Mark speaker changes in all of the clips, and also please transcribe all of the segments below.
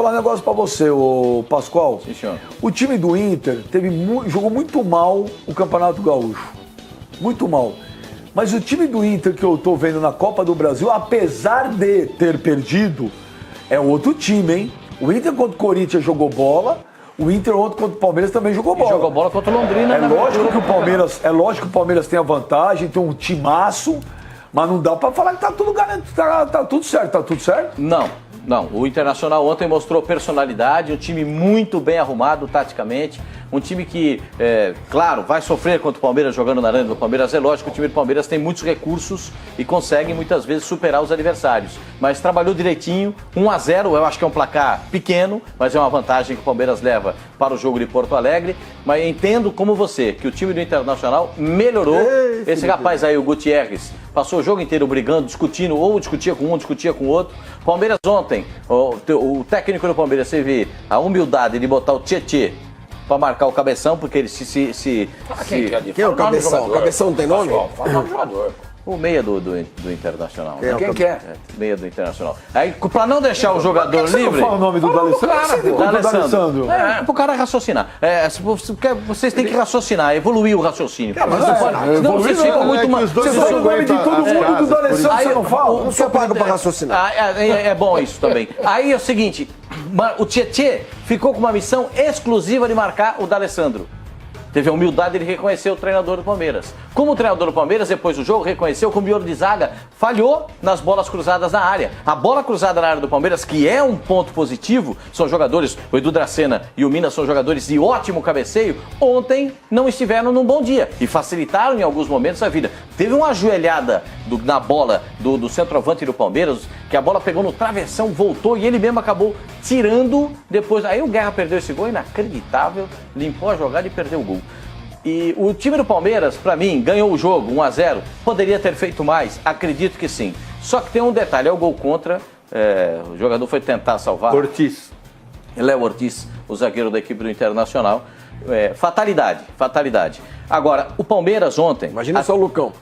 Speaker 1: falar um negócio pra você, ô Pascoal.
Speaker 2: Sim, senhor.
Speaker 1: O time do Inter jogou muito mal o Campeonato Gaúcho. Muito mal. Mas o time do Inter que eu tô vendo na Copa do Brasil, apesar de ter perdido, é outro time, hein? O Inter contra o Corinthians jogou bola, o Inter ontem contra o Palmeiras também jogou bola.
Speaker 2: Jogou bola contra o Londrina.
Speaker 1: É lógico que o Palmeiras tem a vantagem, tem um timaço, mas não dá pra falar que tá tudo garantido, tá tudo certo. Tá tudo certo?
Speaker 2: Não. O Internacional ontem mostrou personalidade, um time muito bem arrumado taticamente, um time que, claro, vai sofrer contra o Palmeiras jogando na arena do Palmeiras. É lógico que o time do Palmeiras tem muitos recursos e consegue muitas vezes superar os adversários. Mas trabalhou direitinho, 1-0, eu acho que é um placar pequeno, mas é uma vantagem que o Palmeiras leva para o jogo de Porto Alegre. Mas entendo como você, que o time do Internacional melhorou. Esse rapaz aí, o Gutierrez, passou o jogo inteiro brigando, discutindo, ou discutia com um, discutia com o outro. Palmeiras ontem, o técnico do Palmeiras teve a humildade de botar o Tietê para marcar o Cabeção, porque ele
Speaker 3: Quem é o Cabeção? O Cabeção não tem nome?
Speaker 4: Fala o jogador.
Speaker 2: O meia do Internacional.
Speaker 1: Quem que é?
Speaker 2: Meia do Internacional. Aí, pra não deixar o jogador
Speaker 1: Você
Speaker 2: livre...
Speaker 1: não fala o nome do D'Alessandro?
Speaker 2: D'Alessandro. Pro cara raciocinar. Vocês têm que raciocinar, evoluir o raciocínio. Senão vocês ficam muito...
Speaker 1: Você fala o nome de todo mundo do D'Alessandro, você não fala?
Speaker 3: Não sou pago pra raciocinar.
Speaker 2: É bom isso também. Aí é o seguinte, o Tietê ficou com uma missão exclusiva de marcar o D'Alessandro. Teve a humildade de reconhecer o treinador do Palmeiras. Como o treinador do Palmeiras, depois do jogo, reconheceu que o miolo de zaga falhou nas bolas cruzadas na área. A bola cruzada na área do Palmeiras, que é um ponto positivo, são jogadores, o Edu Dracena e o Minas são jogadores de ótimo cabeceio, ontem não estiveram num bom dia e facilitaram em alguns momentos a vida. Teve uma ajoelhada na bola do centroavante do Palmeiras, que a bola pegou no travessão, voltou e ele mesmo acabou tirando depois. Aí o Guerra perdeu esse gol, inacreditável, limpou a jogada e perdeu o gol. E o time do Palmeiras, pra mim, ganhou o jogo 1-0, poderia ter feito mais, acredito que sim. Só que tem um detalhe, é o gol contra, o jogador foi tentar salvar.
Speaker 1: Ortiz.
Speaker 2: Léo Ortiz, o zagueiro da equipe do Internacional. Fatalidade. Agora, o Palmeiras ontem...
Speaker 3: Imagina só o Lucão.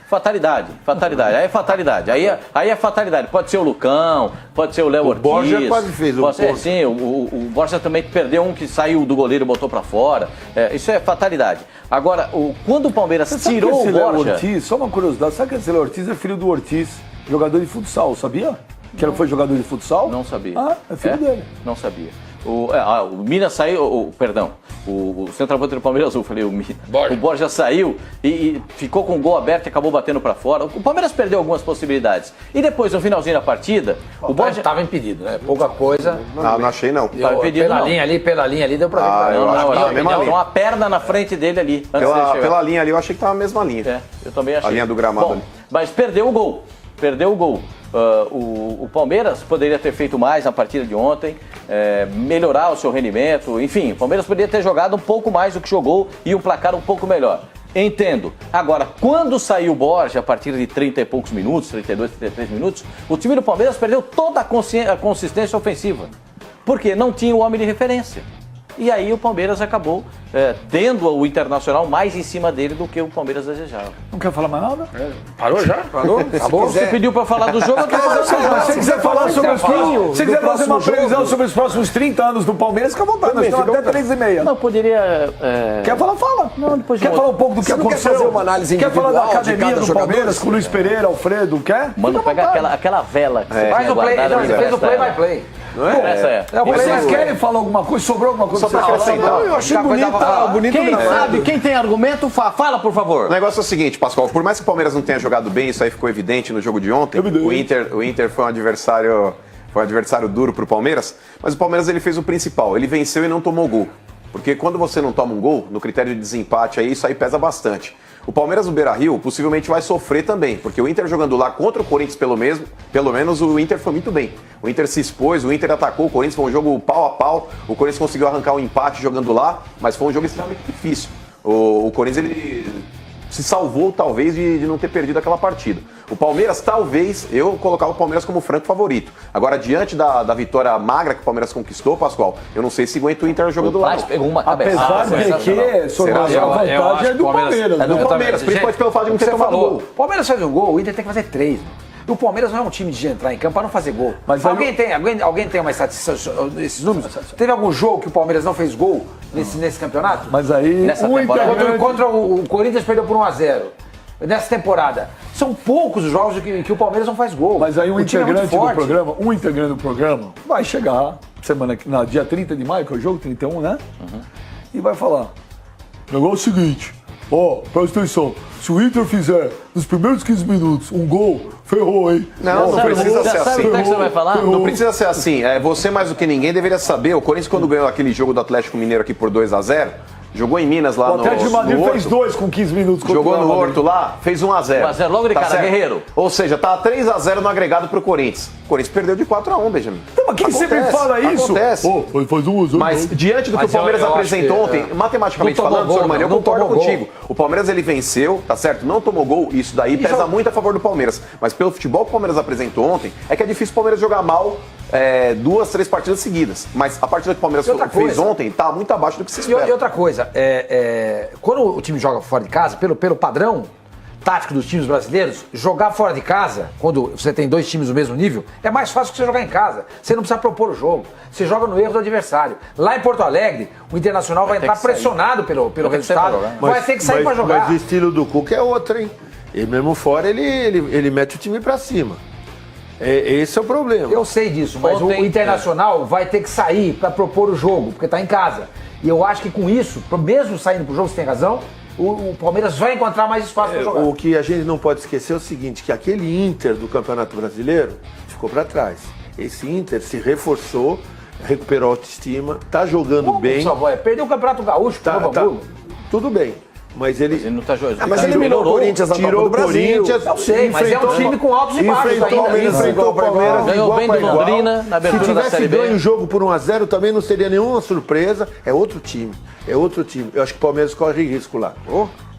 Speaker 2: Fatalidade. Aí é fatalidade. Aí é fatalidade. Pode ser o Lucão, pode ser o Léo Ortiz.
Speaker 1: O Borja quase fez o ponto.
Speaker 2: Sim, o Borja também perdeu um que saiu do goleiro e botou pra fora. Isso é fatalidade. Agora, quando o Palmeiras tirou o Borja...
Speaker 1: Ortiz, só uma curiosidade, sabe que esse Léo Ortiz é filho do Ortiz, jogador de futsal, sabia? Que ele foi jogador de futsal?
Speaker 2: Não sabia.
Speaker 1: É filho dele.
Speaker 2: Não sabia. O Minas saiu, o centroavante do Palmeiras, eu falei o Minas. O Borja saiu e ficou com o gol aberto e acabou batendo pra fora. O Palmeiras perdeu algumas possibilidades. E depois, no finalzinho da partida, o Borja...
Speaker 4: Estava impedido, né? Pouca coisa.
Speaker 5: Não achei não.
Speaker 2: Tava impedido,
Speaker 4: pela
Speaker 2: não.
Speaker 4: linha ali, deu pra ver.
Speaker 5: eu acho que tava na mesma
Speaker 2: Deu
Speaker 5: linha.
Speaker 2: uma perna na frente dele ali. Antes de chegar.
Speaker 5: Pela linha ali, eu achei que tava a mesma linha.
Speaker 2: Eu também achei.
Speaker 5: A linha do gramado ali.
Speaker 2: Mas perdeu o gol. O Palmeiras poderia ter feito mais na partida de ontem, melhorar o seu rendimento, enfim, o Palmeiras poderia ter jogado um pouco mais do que jogou e um placar um pouco melhor. Entendo. Agora, quando saiu o Borja, a partir de 30 e poucos minutos, 32, 33 minutos, o time do Palmeiras perdeu toda a consistência ofensiva, porque não tinha o homem de referência. E aí o Palmeiras acabou tendo o Internacional mais em cima dele do que o Palmeiras desejava.
Speaker 1: Não quer falar mais nada?
Speaker 4: Parou já?
Speaker 3: Parou?
Speaker 4: Acabou?
Speaker 2: Você pediu pra falar do jogo, eu tô falando.
Speaker 1: Se você quiser falar sobre os próximos... Se quiser fazer uma previsão sobre os próximos 30 anos do Palmeiras, fica à vontade. Nós estamos até 3h30.
Speaker 2: Não, poderia...
Speaker 1: Quer falar? Fala.
Speaker 2: Não, depois
Speaker 1: quer falar um pouco do que
Speaker 3: Você não quer
Speaker 1: aconteceu?
Speaker 3: fazer uma análise
Speaker 1: Quer falar da
Speaker 3: individual de
Speaker 1: academia
Speaker 3: cada
Speaker 1: do
Speaker 3: jogador?
Speaker 1: Palmeiras com o Luiz Pereira, Alfredo? Quer?
Speaker 2: Mano, pegar aquela vela que você
Speaker 4: Faz
Speaker 2: tinha
Speaker 4: o play,
Speaker 2: guardada.
Speaker 4: não, você fez o play by play.
Speaker 3: Não é?
Speaker 2: Essa
Speaker 1: Vocês querem falar alguma coisa? Sobrou alguma coisa?
Speaker 5: Só pra acrescentar.
Speaker 3: Eu achei bonito
Speaker 2: Quem
Speaker 3: gravado.
Speaker 2: sabe, quem tem argumento, fala, por favor.
Speaker 5: O negócio é o seguinte, Pascoal, por mais que o Palmeiras não tenha jogado bem, isso aí ficou evidente no jogo de ontem, o Inter foi um adversário duro pro Palmeiras, mas o Palmeiras ele fez o principal, ele venceu e não tomou gol. Porque quando você não toma um gol, no critério de desempate aí, isso aí pesa bastante. O Palmeiras no Beira-Rio possivelmente vai sofrer também, porque o Inter jogando lá contra o Corinthians pelo menos o Inter foi muito bem. O Inter se expôs, o Inter atacou o Corinthians, foi um jogo pau a pau, o Corinthians conseguiu arrancar um empate jogando lá, mas foi um jogo extremamente difícil. O Corinthians ele se salvou talvez de não ter perdido aquela partida. O Palmeiras, talvez, eu colocava o Palmeiras como franco favorito. Agora, diante da vitória magra que o Palmeiras conquistou, Pascoal, eu não sei se aguenta o Inter jogando lá.
Speaker 2: Mas pegou uma cabeçada.
Speaker 1: Apesar de que, Sormaz, a vantagem é do Palmeiras.
Speaker 5: É do Palmeiras, principalmente pelo fato de não ter tomado gol.
Speaker 4: O Palmeiras faz um gol, o Inter tem que fazer 3. E o Palmeiras não é um time de entrar em campo para não fazer gol.
Speaker 1: Mas
Speaker 4: alguém tem uma estatística desses números? Teve algum jogo que o Palmeiras não fez gol nesse campeonato?
Speaker 1: Mas aí
Speaker 2: Nessa
Speaker 1: o
Speaker 2: temporada.
Speaker 1: integrante...
Speaker 4: Contra o Corinthians perdeu por 1-0. Nessa temporada. São poucos os jogos que o Palmeiras não faz gol.
Speaker 1: Mas aí
Speaker 4: o time é muito forte.
Speaker 1: um integrante do programa vai chegar dia 30 de maio, que é o jogo, 31, né? E vai falar, o negócio é o seguinte, presta atenção, se o Inter fizer nos primeiros 15 minutos um gol, ferrou, hein?
Speaker 5: Não precisa ser assim.
Speaker 2: Sabe o que você vai falar?
Speaker 1: Ferrou.
Speaker 5: Não precisa ser assim. Você mais do que ninguém deveria saber. O Corinthians, quando ganhou aquele jogo do Atlético Mineiro aqui por 2-0, jogou em Minas lá
Speaker 1: O Atlético de Madrid fez 2 com 15 minutos.
Speaker 5: Jogou no
Speaker 1: Real Madrid.
Speaker 5: Horto lá, fez 1-0.
Speaker 2: 1-0 logo de cara,
Speaker 5: certo?
Speaker 2: Guerreiro.
Speaker 5: Ou seja, tá 3-0 no agregado pro Corinthians. O Corinthians perdeu de 4-1, Benjamin.
Speaker 1: Então, mas quem sempre fala isso?
Speaker 5: Acontece.
Speaker 1: Faz 1-0.
Speaker 5: Mas diante do que
Speaker 4: Mas
Speaker 5: o Palmeiras
Speaker 4: eu acho
Speaker 5: apresentou
Speaker 4: que,
Speaker 5: ontem, matematicamente
Speaker 4: não tomou
Speaker 5: falando,
Speaker 4: gol,
Speaker 5: senhor Mano, eu
Speaker 4: não
Speaker 5: concordo
Speaker 4: tomou
Speaker 5: contigo. O Palmeiras ele venceu, tá certo? Não tomou gol, isso daí pesa muito a favor do Palmeiras. Mas pelo futebol que o Palmeiras apresentou ontem, é que é difícil o Palmeiras jogar mal 2, 3 partidas seguidas. Mas a partida que o Palmeiras fez ontem tá muito abaixo do que se espera.
Speaker 4: E outra coisa, quando o time joga fora de casa, pelo padrão tático dos times brasileiros, jogar fora de casa, quando você tem 2 times do mesmo nível, é mais fácil que você jogar em casa. Você não precisa propor o jogo. Você joga no erro do adversário. Lá em Porto Alegre, o Internacional vai entrar pressionado pelo resultado. Vai ter que sair para jogar.
Speaker 6: Mas o estilo do Cuca é outro, hein? Ele mesmo fora, ele mete o time pra cima. Esse é o problema.
Speaker 4: Eu sei disso, mas o Internacional vai ter que sair para propor o jogo, porque está em casa. E eu acho que com isso, mesmo saindo pro jogo, você tem razão, o Palmeiras vai encontrar mais espaço para jogar.
Speaker 6: O que a gente não pode esquecer é o seguinte, que aquele Inter do Campeonato Brasileiro ficou para trás. Esse Inter se reforçou, recuperou a autoestima, tá jogando bem.
Speaker 4: Savoia, perdeu o Campeonato Gaúcho pro Novo Hamburgo.
Speaker 6: Tudo bem. Mas ele
Speaker 2: não tá jogando.
Speaker 3: Mas ele eliminou o Corinthians na Copa
Speaker 6: tirou
Speaker 3: do
Speaker 6: o
Speaker 3: Brasil.
Speaker 6: Corinthians.
Speaker 4: Eu sei, mas é um time com altos e baixos ainda.
Speaker 6: Enfrentou o Palmeiras
Speaker 2: Ganhou
Speaker 6: igual
Speaker 2: bem
Speaker 6: pra
Speaker 2: do
Speaker 6: igual.
Speaker 2: Londrina na abertura
Speaker 6: Se
Speaker 2: da
Speaker 6: tivesse
Speaker 2: Série B.
Speaker 6: ganho o jogo por 1-0 também não seria nenhuma surpresa. É outro time. É outro time. Eu acho que o Palmeiras corre risco lá.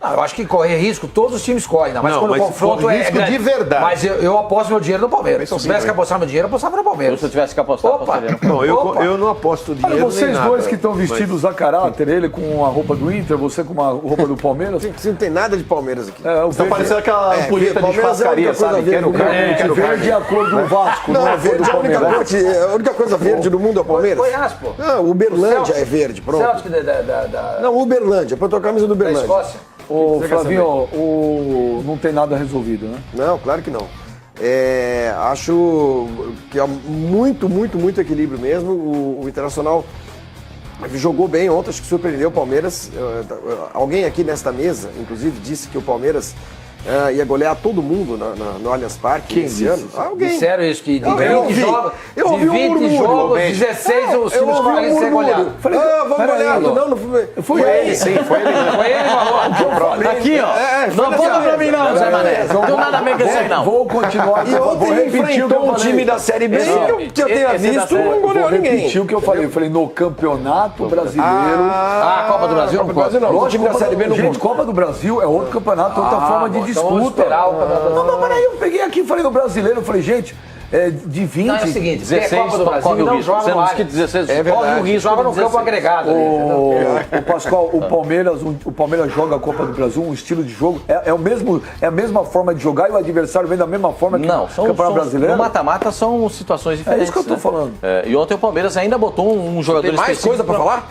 Speaker 4: Não, eu acho que correr risco, todos os times correm, ainda mais
Speaker 6: Não,
Speaker 4: quando o
Speaker 6: mas
Speaker 4: confronto
Speaker 6: corre
Speaker 4: é
Speaker 6: risco
Speaker 4: grande.
Speaker 6: de verdade.
Speaker 4: Mas eu aposto meu dinheiro no Palmeiras. Se eu tivesse que apostar meu dinheiro, eu apostava no Palmeiras.
Speaker 2: Se eu tivesse que apostar,
Speaker 4: Opa!
Speaker 2: apostaria no
Speaker 6: Não,
Speaker 4: Opa!
Speaker 6: eu não aposto
Speaker 1: Olha,
Speaker 6: dinheiro nem
Speaker 1: vocês
Speaker 6: nada.
Speaker 1: dois que estão vestidos a caráter, ele com a roupa do Inter, você com uma roupa do Palmeiras.
Speaker 3: Você não tem nada de Palmeiras aqui.
Speaker 1: O
Speaker 5: Tá parecendo aquela ampulheta de
Speaker 3: Palmeiras é a
Speaker 5: churrascaria,
Speaker 3: única coisa
Speaker 5: sabe? Quero
Speaker 3: verde.
Speaker 5: carne, quero
Speaker 1: verde é a cor do Vasco,
Speaker 3: Não,
Speaker 1: não é a
Speaker 3: é
Speaker 1: cor
Speaker 3: verde,
Speaker 1: do
Speaker 3: a única,
Speaker 1: Palmeiras.
Speaker 3: a única coisa verde do mundo é o Palmeiras.
Speaker 4: Goiás, pô.
Speaker 3: Não, Uberlândia
Speaker 4: Celtic.
Speaker 3: é verde, pronto.
Speaker 4: Celtic da
Speaker 3: Não, Uberlândia, pra trocar a camisa do
Speaker 4: da
Speaker 3: Uberlândia.
Speaker 4: Escócia.
Speaker 1: Ô,
Speaker 3: Você quer
Speaker 1: Flavinho, não tem nada resolvido, né?
Speaker 3: Não, claro que não. Acho que é muito equilíbrio mesmo. O Internacional jogou bem ontem, acho que surpreendeu o Palmeiras. Alguém aqui nesta mesa, inclusive, disse que o Palmeiras ia golear todo mundo no Allianz Parque esse ano. Alguém.
Speaker 4: Disseram isso, que de
Speaker 3: Eu
Speaker 4: 20
Speaker 3: ouvi.
Speaker 4: jogos,
Speaker 3: Eu ouvi
Speaker 4: de
Speaker 3: um
Speaker 4: 20
Speaker 3: murmúrio,
Speaker 4: jogos,
Speaker 3: bem.
Speaker 4: 16 os
Speaker 3: Eu
Speaker 4: times
Speaker 3: ouvi
Speaker 4: podem ser
Speaker 3: murmúrio.
Speaker 4: goleados.
Speaker 1: Falei,
Speaker 3: Vamos
Speaker 1: peraí,
Speaker 3: golear.
Speaker 1: Lô.
Speaker 3: Não foi.
Speaker 1: Foi ele.
Speaker 5: Sim, foi ele.
Speaker 4: Foi ele, falou.
Speaker 2: Aqui, ó. Não aponta pra mim não, Zé Mané. Não tem nada a ver com isso aí, não.
Speaker 1: Vou continuar.
Speaker 3: E
Speaker 1: vou
Speaker 3: ontem ele
Speaker 1: repetir o que eu
Speaker 3: enfrentou um
Speaker 1: falei.
Speaker 3: time da Série B que eu tenha
Speaker 2: esse da
Speaker 3: visto,
Speaker 2: Série-
Speaker 3: não
Speaker 1: Vou
Speaker 3: goleou ninguém.
Speaker 1: repetir o que eu falei. Eu falei, no Campeonato Brasileiro...
Speaker 4: Ah, a Copa do Brasil
Speaker 3: Copa
Speaker 4: não
Speaker 3: do Brasil
Speaker 4: pode.
Speaker 3: não. O time da
Speaker 1: Copa
Speaker 3: Série B não
Speaker 1: Gente,
Speaker 3: conta.
Speaker 1: Copa do Brasil é outro campeonato, outra forma de
Speaker 4: bom, então
Speaker 1: disputa.
Speaker 4: vamos esperar o Campeonato
Speaker 1: Não, mas peraí, eu peguei aqui e falei no Brasileiro, eu falei, gente, de 20...
Speaker 4: Não, é o seguinte,
Speaker 2: 16
Speaker 4: tem a Copa do Brasil
Speaker 2: corre
Speaker 4: e
Speaker 2: o
Speaker 4: não
Speaker 2: risco.
Speaker 4: joga
Speaker 2: Você
Speaker 4: no
Speaker 2: não disse que
Speaker 4: Allianz.
Speaker 2: 16
Speaker 3: É verdade.
Speaker 2: corre o risco
Speaker 4: Joga
Speaker 2: de
Speaker 4: no campo
Speaker 2: 16.
Speaker 4: agregado. ali, entendeu?
Speaker 1: O Pascoal, o Palmeiras joga a Copa do Brasil, um estilo de jogo, é a mesma forma de jogar e o adversário vem da mesma forma que
Speaker 2: Não,
Speaker 1: o Campeonato Brasileiro?
Speaker 2: no mata-mata são situações diferentes.
Speaker 1: isso que eu tô
Speaker 2: né?
Speaker 1: falando.
Speaker 2: E ontem o Palmeiras ainda botou um jogador
Speaker 3: Tem mais
Speaker 2: específico.
Speaker 3: coisa pra falar?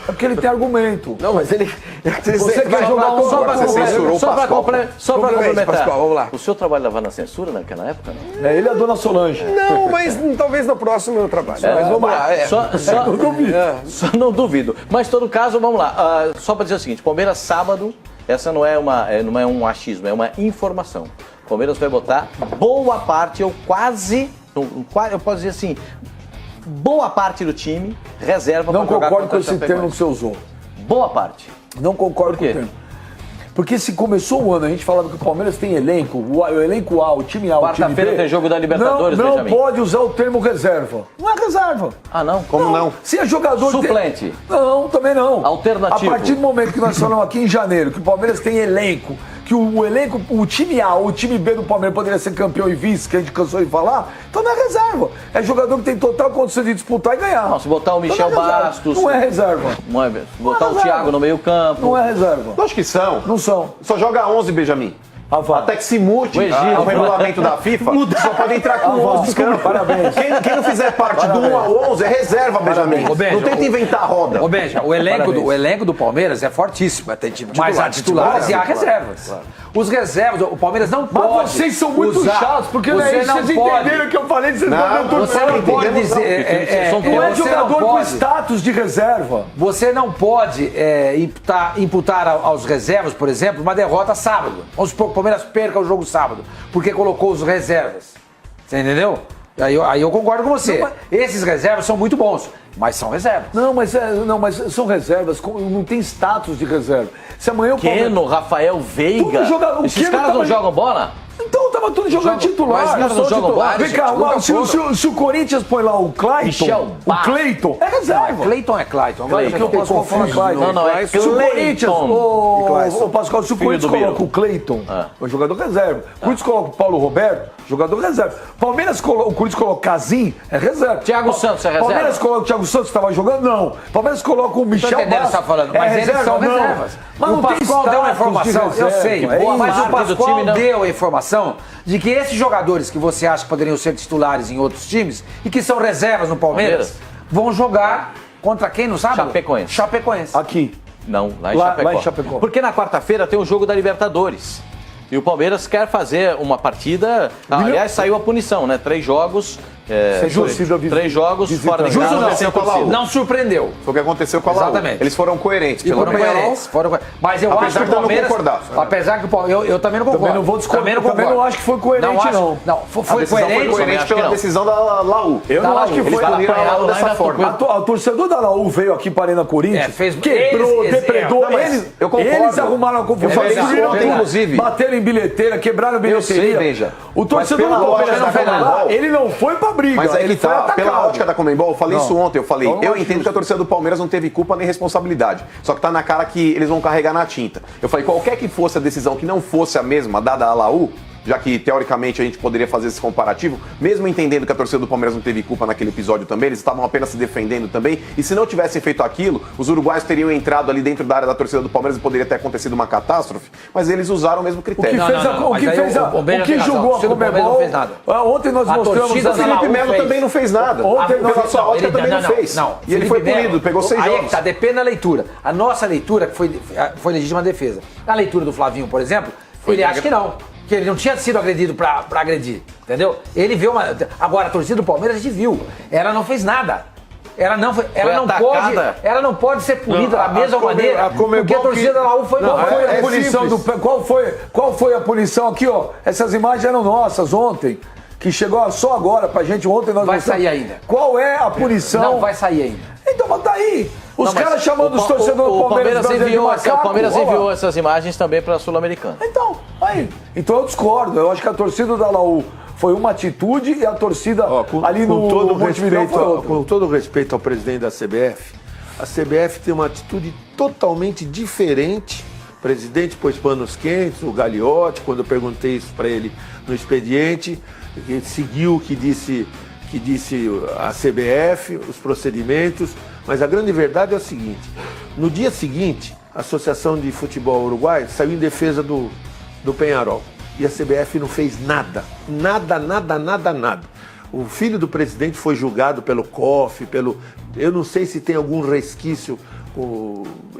Speaker 1: É porque ele tem argumento.
Speaker 3: Não, mas ele...
Speaker 1: Você quer jogar um
Speaker 2: Só pra
Speaker 5: Você censurou o Pascoal.
Speaker 3: Complemente,
Speaker 2: complementar.
Speaker 3: Pascoal, vamos lá.
Speaker 2: O senhor trabalhava na censura naquela época? Não?
Speaker 1: Ele é a dona Solange.
Speaker 3: Não, mas talvez no próximo eu trabalhe. Mas vamos lá.
Speaker 2: Só não duvido. Mas, em todo caso, vamos lá. Só para dizer o seguinte, Palmeiras sábado, essa não é um achismo, é uma informação. O Palmeiras vai botar boa parte, eu posso dizer assim, boa parte do time reserva
Speaker 1: Não
Speaker 2: para jogar
Speaker 1: concordo com
Speaker 2: contra
Speaker 1: esse
Speaker 2: a
Speaker 1: termo
Speaker 2: Chapecoense.
Speaker 1: que você usou.
Speaker 2: Boa parte.
Speaker 1: Não concordo
Speaker 2: Por quê?
Speaker 1: com o termo. Porque se começou o ano, a gente falava que o Palmeiras tem elenco, o elenco A, o time A, o time B...
Speaker 2: Quarta-feira tem jogo da Libertadores,
Speaker 1: Não
Speaker 2: Benjamin.
Speaker 1: pode usar o termo reserva. Não é reserva.
Speaker 2: Ah, não?
Speaker 5: Como não?
Speaker 1: Se é jogador...
Speaker 2: Suplente.
Speaker 1: Não, também não.
Speaker 2: Alternativo.
Speaker 1: A partir do momento que nós falamos aqui em janeiro, que o Palmeiras tem elenco, que o elenco, o time A, o time B do Palmeiras poderia ser campeão e vice, que a gente cansou de falar, então não é reserva. É jogador que tem total condição de disputar e ganhar.
Speaker 2: Não, se botar o Michel
Speaker 1: Então não é reserva.
Speaker 2: Bastos...
Speaker 1: Não é reserva.
Speaker 2: Botar o
Speaker 1: reserva.
Speaker 2: Thiago no meio campo...
Speaker 1: Não é reserva.
Speaker 5: Acho que são.
Speaker 1: Não são.
Speaker 5: Só joga 11, Benjamin. Até que se mude o regulamento da FIFA, só pode entrar com 11 campos.
Speaker 1: Parabéns.
Speaker 5: Quem não fizer parte do 1 ao 11 é reserva, Benjamin.
Speaker 4: Ô, Benja,
Speaker 5: Não tenta inventar a roda.
Speaker 4: Ô, Benja, o elenco do Palmeiras é fortíssimo. Tem time titular, mas há titulares e há reservas. Claro. Os reservas, o Palmeiras não pode.
Speaker 1: Mas vocês são muito chatos, porque vocês entenderam o que eu falei de
Speaker 4: Você não pode dizer.
Speaker 1: Não é jogador com status de reserva.
Speaker 4: Você não pode imputar aos reservas, por exemplo, uma derrota sábado. Vamos supor que o Palmeiras perca o jogo sábado, porque colocou os reservas. Você entendeu? Aí eu concordo com você. Esses reservas são muito bons, mas são reservas.
Speaker 1: Não, mas são reservas, não tem status de reserva. Se amanhã o
Speaker 2: Keno, Rafael Veiga. Esses caras não jogam bola?
Speaker 1: Então tava tudo jogando titular.
Speaker 2: Mas os caras não jogam bola.
Speaker 1: Vem cá, se o Corinthians põe lá o Clayton, é reserva.
Speaker 4: Clayton é Clayton.
Speaker 1: Agora que eu posso falar Clayton.
Speaker 2: Não, é
Speaker 1: se o Corinthians, ô Pascoal, se o
Speaker 2: Filho
Speaker 1: Corinthians
Speaker 2: do
Speaker 1: coloca o Clayton, o jogador reserva. O Corinthians coloca o Paulo Roberto, jogador reserva. Palmeiras, o Corinthians coloca o Casim, é reserva.
Speaker 2: Thiago Santos é reserva.
Speaker 1: Palmeiras coloca o Thiago Santos, estava jogando? Não. Palmeiras coloca o Michel
Speaker 4: Bastos. Você está falando, mas eles são reservas.
Speaker 1: Mas
Speaker 4: o Pascoal deu uma informação, eu sei, mas o Pascoal deu a informação de que esses jogadores que você acha que poderiam ser titulares em outros times e que são reservas no Palmeiras vão jogar contra quem, não sabe? Chapecoense.
Speaker 1: Aqui.
Speaker 2: Não, lá em Chapecó. Porque na quarta-feira tem o jogo da Libertadores. E o Palmeiras quer fazer uma partida. Aliás, saiu a punição, né? 3 jogos. 3 jogos fora de casa.
Speaker 4: Não surpreendeu.
Speaker 5: Foi o que aconteceu com a Laú.
Speaker 4: Exatamente.
Speaker 5: Eles foram coerentes.
Speaker 4: Mas eu acho que o Palmeiras. Apesar que o Palmeiras. Eu também não concordo.
Speaker 1: Também não vou discordar. Também não acho que foi coerente, não.
Speaker 4: Foi coerente
Speaker 5: pela decisão da Laú.
Speaker 1: Eu não acho que foi.
Speaker 5: Dessa forma.
Speaker 1: A torcedor da Laú veio aqui para a Arena Corinthians, quebrou, depredou. Eles arrumaram a confusão.
Speaker 5: Inclusive.
Speaker 1: Bateram em bilheteira, quebraram bilheteria.
Speaker 5: Veja.
Speaker 1: O torcedor da Palmeiras não fez nada. Ele não foi pra briga.
Speaker 5: Mas aí tá, pela ótica da Conmebol, eu falei isso ontem, eu entendo que a torcida do Palmeiras não teve culpa nem responsabilidade. Só que tá na cara que eles vão carregar na tinta. Eu falei, qualquer que fosse a decisão que não fosse a mesma dada à Laú, já que teoricamente a gente poderia fazer esse comparativo, mesmo entendendo que a torcida do Palmeiras não teve culpa naquele episódio também, eles estavam apenas se defendendo também, e se não tivessem feito aquilo, os uruguaios teriam entrado ali dentro da área da torcida do Palmeiras e poderia ter acontecido uma catástrofe, mas eles usaram o mesmo critério.
Speaker 1: O que julgou a Conmebol, ontem nós mostramos...
Speaker 5: O Felipe Melo também não fez nada. Ontem, pela sua ótica, também não fez. E ele foi punido, pegou 6 jogos.
Speaker 4: Tá, depende da leitura. A nossa leitura, que foi legítima defesa. A leitura do Flavinho, por exemplo, ele acha que não. Que ele não tinha sido agredido pra agredir, entendeu? Ele viu uma... Agora, a torcida do Palmeiras, a gente viu. Ela não fez nada. Ela não pode ser punida da mesma maneira, porque a torcida da Laú foi...
Speaker 1: Qual foi a punição aqui, ó? Essas imagens eram nossas ontem, que chegou só agora pra gente. Ontem nós
Speaker 4: vai sair ainda.
Speaker 1: Qual é a punição?
Speaker 4: Não vai sair ainda.
Speaker 1: Então, mas tá aí. Os caras chamando os torcedores do Palmeiras
Speaker 2: o Palmeiras enviou essas imagens também para a Sul-Americana.
Speaker 1: Então, aí. Então eu discordo. Eu acho que a torcida da Laú foi uma atitude e a torcida ali no Montevideo foi outra.
Speaker 6: Com todo respeito ao presidente da CBF, a CBF tem uma atitude totalmente diferente. O presidente pôs panos quentes, o Gagliotti, quando eu perguntei isso para ele no expediente, ele seguiu o que disse a CBF, os procedimentos, mas a grande verdade é o seguinte: no dia seguinte, a Associação de Futebol Uruguai saiu em defesa do Peñarol e a CBF não fez nada. O filho do presidente foi julgado pelo COF, eu não sei se tem algum resquício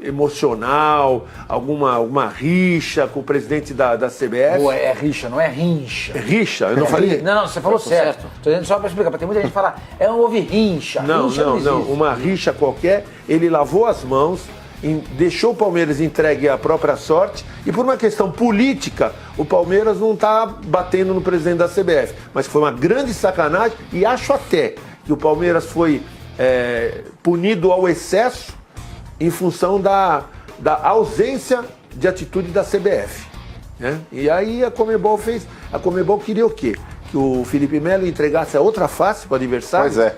Speaker 6: emocional, alguma rixa com o presidente da CBF.
Speaker 4: Pô, é rixa, não é rincha.
Speaker 6: É rixa? Eu não falei?
Speaker 4: Não, você falou certo. Tô dizendo só para explicar, porque tem muita gente que fala, não houve rincha.
Speaker 6: Não, uma rixa qualquer, ele lavou as mãos, deixou o Palmeiras entregue à própria sorte e por uma questão política, o Palmeiras não está batendo no presidente da CBF. Mas foi uma grande sacanagem e acho até que o Palmeiras foi punido ao excesso em função da ausência de atitude da CBF. Né? E aí a Conmebol queria o quê? Que o Felipe Melo entregasse a outra face para o adversário?
Speaker 5: Pois é.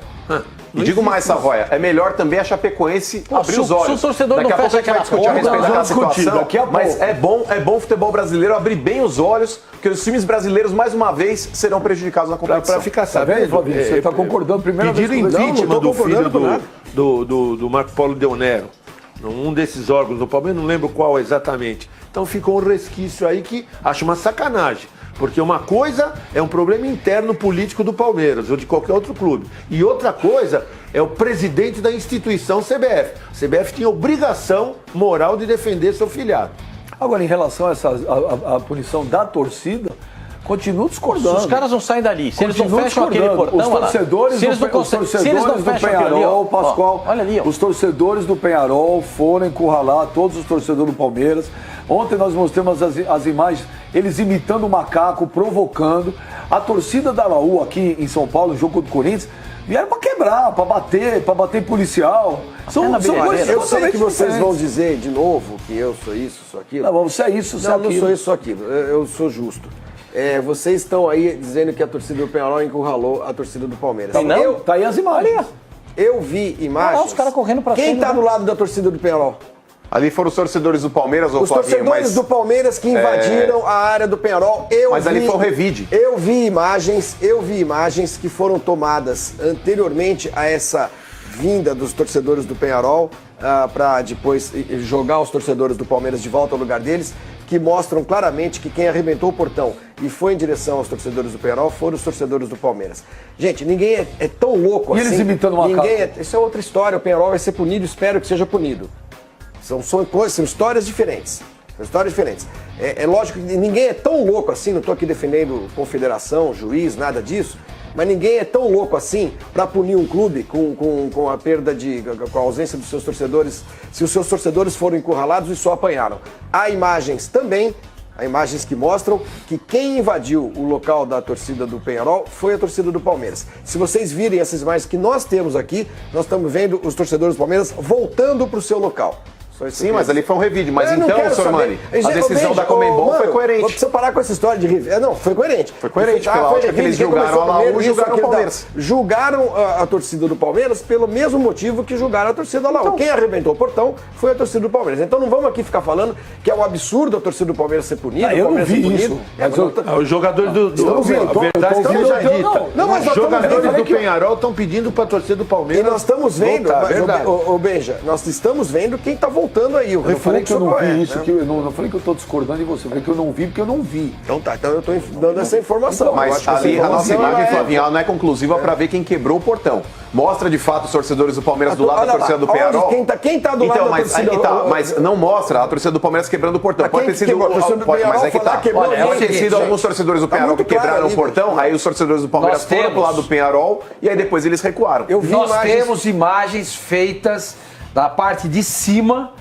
Speaker 5: E digo mais, Savoia, é melhor também a Chapecoense abrir os olhos.
Speaker 2: Se o torcedor
Speaker 5: daqui
Speaker 2: não fecha aquela
Speaker 5: discutir a respeito da situação, mas é bom o futebol brasileiro abrir bem os olhos, porque os times brasileiros, mais uma vez, serão prejudicados na competição.
Speaker 6: Para ficar sabendo,
Speaker 1: Flavinho, você está concordando primeiro
Speaker 6: pedido impeachment do filho do Marco Polo Del Nero, um desses órgãos do Palmeiras, não lembro qual exatamente, Então ficou um resquício aí que acho uma sacanagem. Porque uma coisa é um problema interno político do Palmeiras ou de qualquer outro clube. E outra coisa é o presidente da instituição CBF. A CBF tinha obrigação moral de defender seu filiado.
Speaker 1: Agora, em relação a a punição da torcida, continuo discordando.
Speaker 2: Os caras não saem dali. Se eles não
Speaker 1: Continuo
Speaker 2: fecham aquele
Speaker 1: discordando.
Speaker 2: portão,
Speaker 1: Os torcedores,
Speaker 2: se eles não
Speaker 1: do
Speaker 2: fecham aquilo ali,
Speaker 1: Penharol,
Speaker 2: ó,
Speaker 1: Pascoal,
Speaker 2: olha ali, ó.
Speaker 1: os torcedores do Penharol foram encurralar todos os torcedores do Palmeiras. Ontem nós mostramos as imagens, eles imitando o macaco, provocando. A torcida da Laú aqui em São Paulo, no jogo contra o Corinthians, vieram pra quebrar, pra bater em policial. São coisas
Speaker 3: Eu sei que vocês
Speaker 1: diferentes.
Speaker 3: vão dizer de novo que eu sou isso, sou aquilo.
Speaker 1: Não, você é isso, você é
Speaker 3: Não, não
Speaker 1: aquilo.
Speaker 3: sou isso, sou aquilo. Eu sou justo. Vocês estão aí dizendo que a torcida do Penharol encurralou a torcida do Palmeiras.
Speaker 2: Não?
Speaker 1: Tá aí as imagens.
Speaker 3: Eu vi imagens.
Speaker 2: os caras correndo pra
Speaker 3: Quem
Speaker 2: cima,
Speaker 3: tá
Speaker 2: né?
Speaker 3: do lado da torcida do Penharol?
Speaker 5: Ali foram os torcedores do Palmeiras, ou
Speaker 3: Os
Speaker 5: Flavinho,
Speaker 3: torcedores
Speaker 5: mas...
Speaker 3: do Palmeiras que invadiram a área do Penharol.
Speaker 5: Mas ali foi um revide.
Speaker 3: Eu vi imagens que foram tomadas anteriormente a essa vinda dos torcedores do Penharol para depois jogar os torcedores do Palmeiras de volta ao lugar deles, que mostram claramente que quem arrebentou o portão e foi em direção aos torcedores do Penharol foram os torcedores do Palmeiras. Gente, ninguém é tão louco
Speaker 1: E
Speaker 3: assim.
Speaker 1: eles imitando o macaco?
Speaker 3: Isso é outra história. O Penharol vai ser punido, espero que seja punido. São histórias diferentes. São histórias diferentes. É lógico que ninguém é tão louco assim, não estou aqui defendendo confederação, juiz, nada disso, mas ninguém é tão louco assim para punir um clube com a perda com a ausência dos seus torcedores, se os seus torcedores foram encurralados e só apanharam. Há imagens que mostram que quem invadiu o local da torcida do Penharol foi a torcida do Palmeiras. Se vocês virem essas imagens que nós temos aqui, nós estamos vendo os torcedores do Palmeiras voltando para o seu local.
Speaker 5: Sim, mas ali foi um revide. Mas
Speaker 3: Eu não
Speaker 5: então,
Speaker 3: quero
Speaker 5: Sormani,
Speaker 3: saber.
Speaker 5: a decisão da Comembol foi coerente.
Speaker 3: Precisa parar com essa história de revide. Não, foi coerente.
Speaker 5: Foi coerente, pela ótica que eles julgaram a Laú e julgaram o Palmeiras.
Speaker 3: Julgaram a torcida do Palmeiras pelo mesmo motivo que julgaram a torcida da Laú.
Speaker 1: Então,
Speaker 3: quem arrebentou o portão foi a torcida do Palmeiras. Então não vamos aqui ficar falando que é um absurdo a torcida do Palmeiras ser punida.
Speaker 1: Eu
Speaker 3: o Palmeiras
Speaker 1: não vi
Speaker 3: ser punido.
Speaker 1: isso. Mas
Speaker 6: Os jogadores do
Speaker 3: Estamos vendo,
Speaker 6: a verdade
Speaker 3: estamos
Speaker 6: seja
Speaker 3: vendo.
Speaker 6: dita.
Speaker 3: Não, mas
Speaker 6: Os
Speaker 3: nós
Speaker 6: jogadores
Speaker 3: estamos vendo
Speaker 6: do
Speaker 3: que-
Speaker 6: Penharol estão pedindo para a torcida do
Speaker 3: E
Speaker 6: Palmeiras.
Speaker 3: nós estamos vendo,
Speaker 6: voltar,
Speaker 3: mas,
Speaker 6: verdade.
Speaker 3: ô Benja, nós estamos vendo quem está voltando aí. O
Speaker 1: Eu falei que eu não
Speaker 3: refluxo
Speaker 1: vi
Speaker 3: é,
Speaker 1: isso,
Speaker 3: né?
Speaker 1: que eu não falei que eu estou discordando de você, eu falei que eu não vi porque eu não vi.
Speaker 3: Então tá, então eu estou dando essa informação. Eu
Speaker 5: Mas
Speaker 3: acho que essa
Speaker 5: ali a nossa
Speaker 3: informação,
Speaker 5: imagem,
Speaker 3: ela
Speaker 5: Flavinho, ela não é conclusiva para ver quem quebrou o portão. Mostra de fato os torcedores do Palmeiras do lado
Speaker 3: Olha
Speaker 5: da torcida
Speaker 3: lá,
Speaker 5: do
Speaker 3: onde?
Speaker 5: Penharol.
Speaker 3: Quem tá do lado
Speaker 5: então,
Speaker 3: da
Speaker 5: mas,
Speaker 3: torcida?
Speaker 5: aí tá, mas não mostra a torcida do Palmeiras quebrando o portão.
Speaker 3: Mas
Speaker 5: Pode
Speaker 3: quem
Speaker 5: ter sido,
Speaker 3: quebrou? A torcida do
Speaker 5: pode, mas
Speaker 3: Penharol
Speaker 5: é que
Speaker 3: foi lá,
Speaker 5: tá.
Speaker 3: quebrou
Speaker 5: Pode ter
Speaker 3: gente,
Speaker 5: sido
Speaker 3: gente.
Speaker 5: alguns torcedores do
Speaker 3: Tá
Speaker 5: Penharol que
Speaker 3: muito claro
Speaker 5: quebraram
Speaker 3: ali,
Speaker 5: o portão, aí os torcedores do Palmeiras
Speaker 2: Nós
Speaker 5: foram pro
Speaker 2: temos.
Speaker 5: lado do Penharol e aí depois eles recuaram.
Speaker 3: Eu vi
Speaker 4: Nós
Speaker 3: imagens.
Speaker 4: temos imagens feitas da parte de cima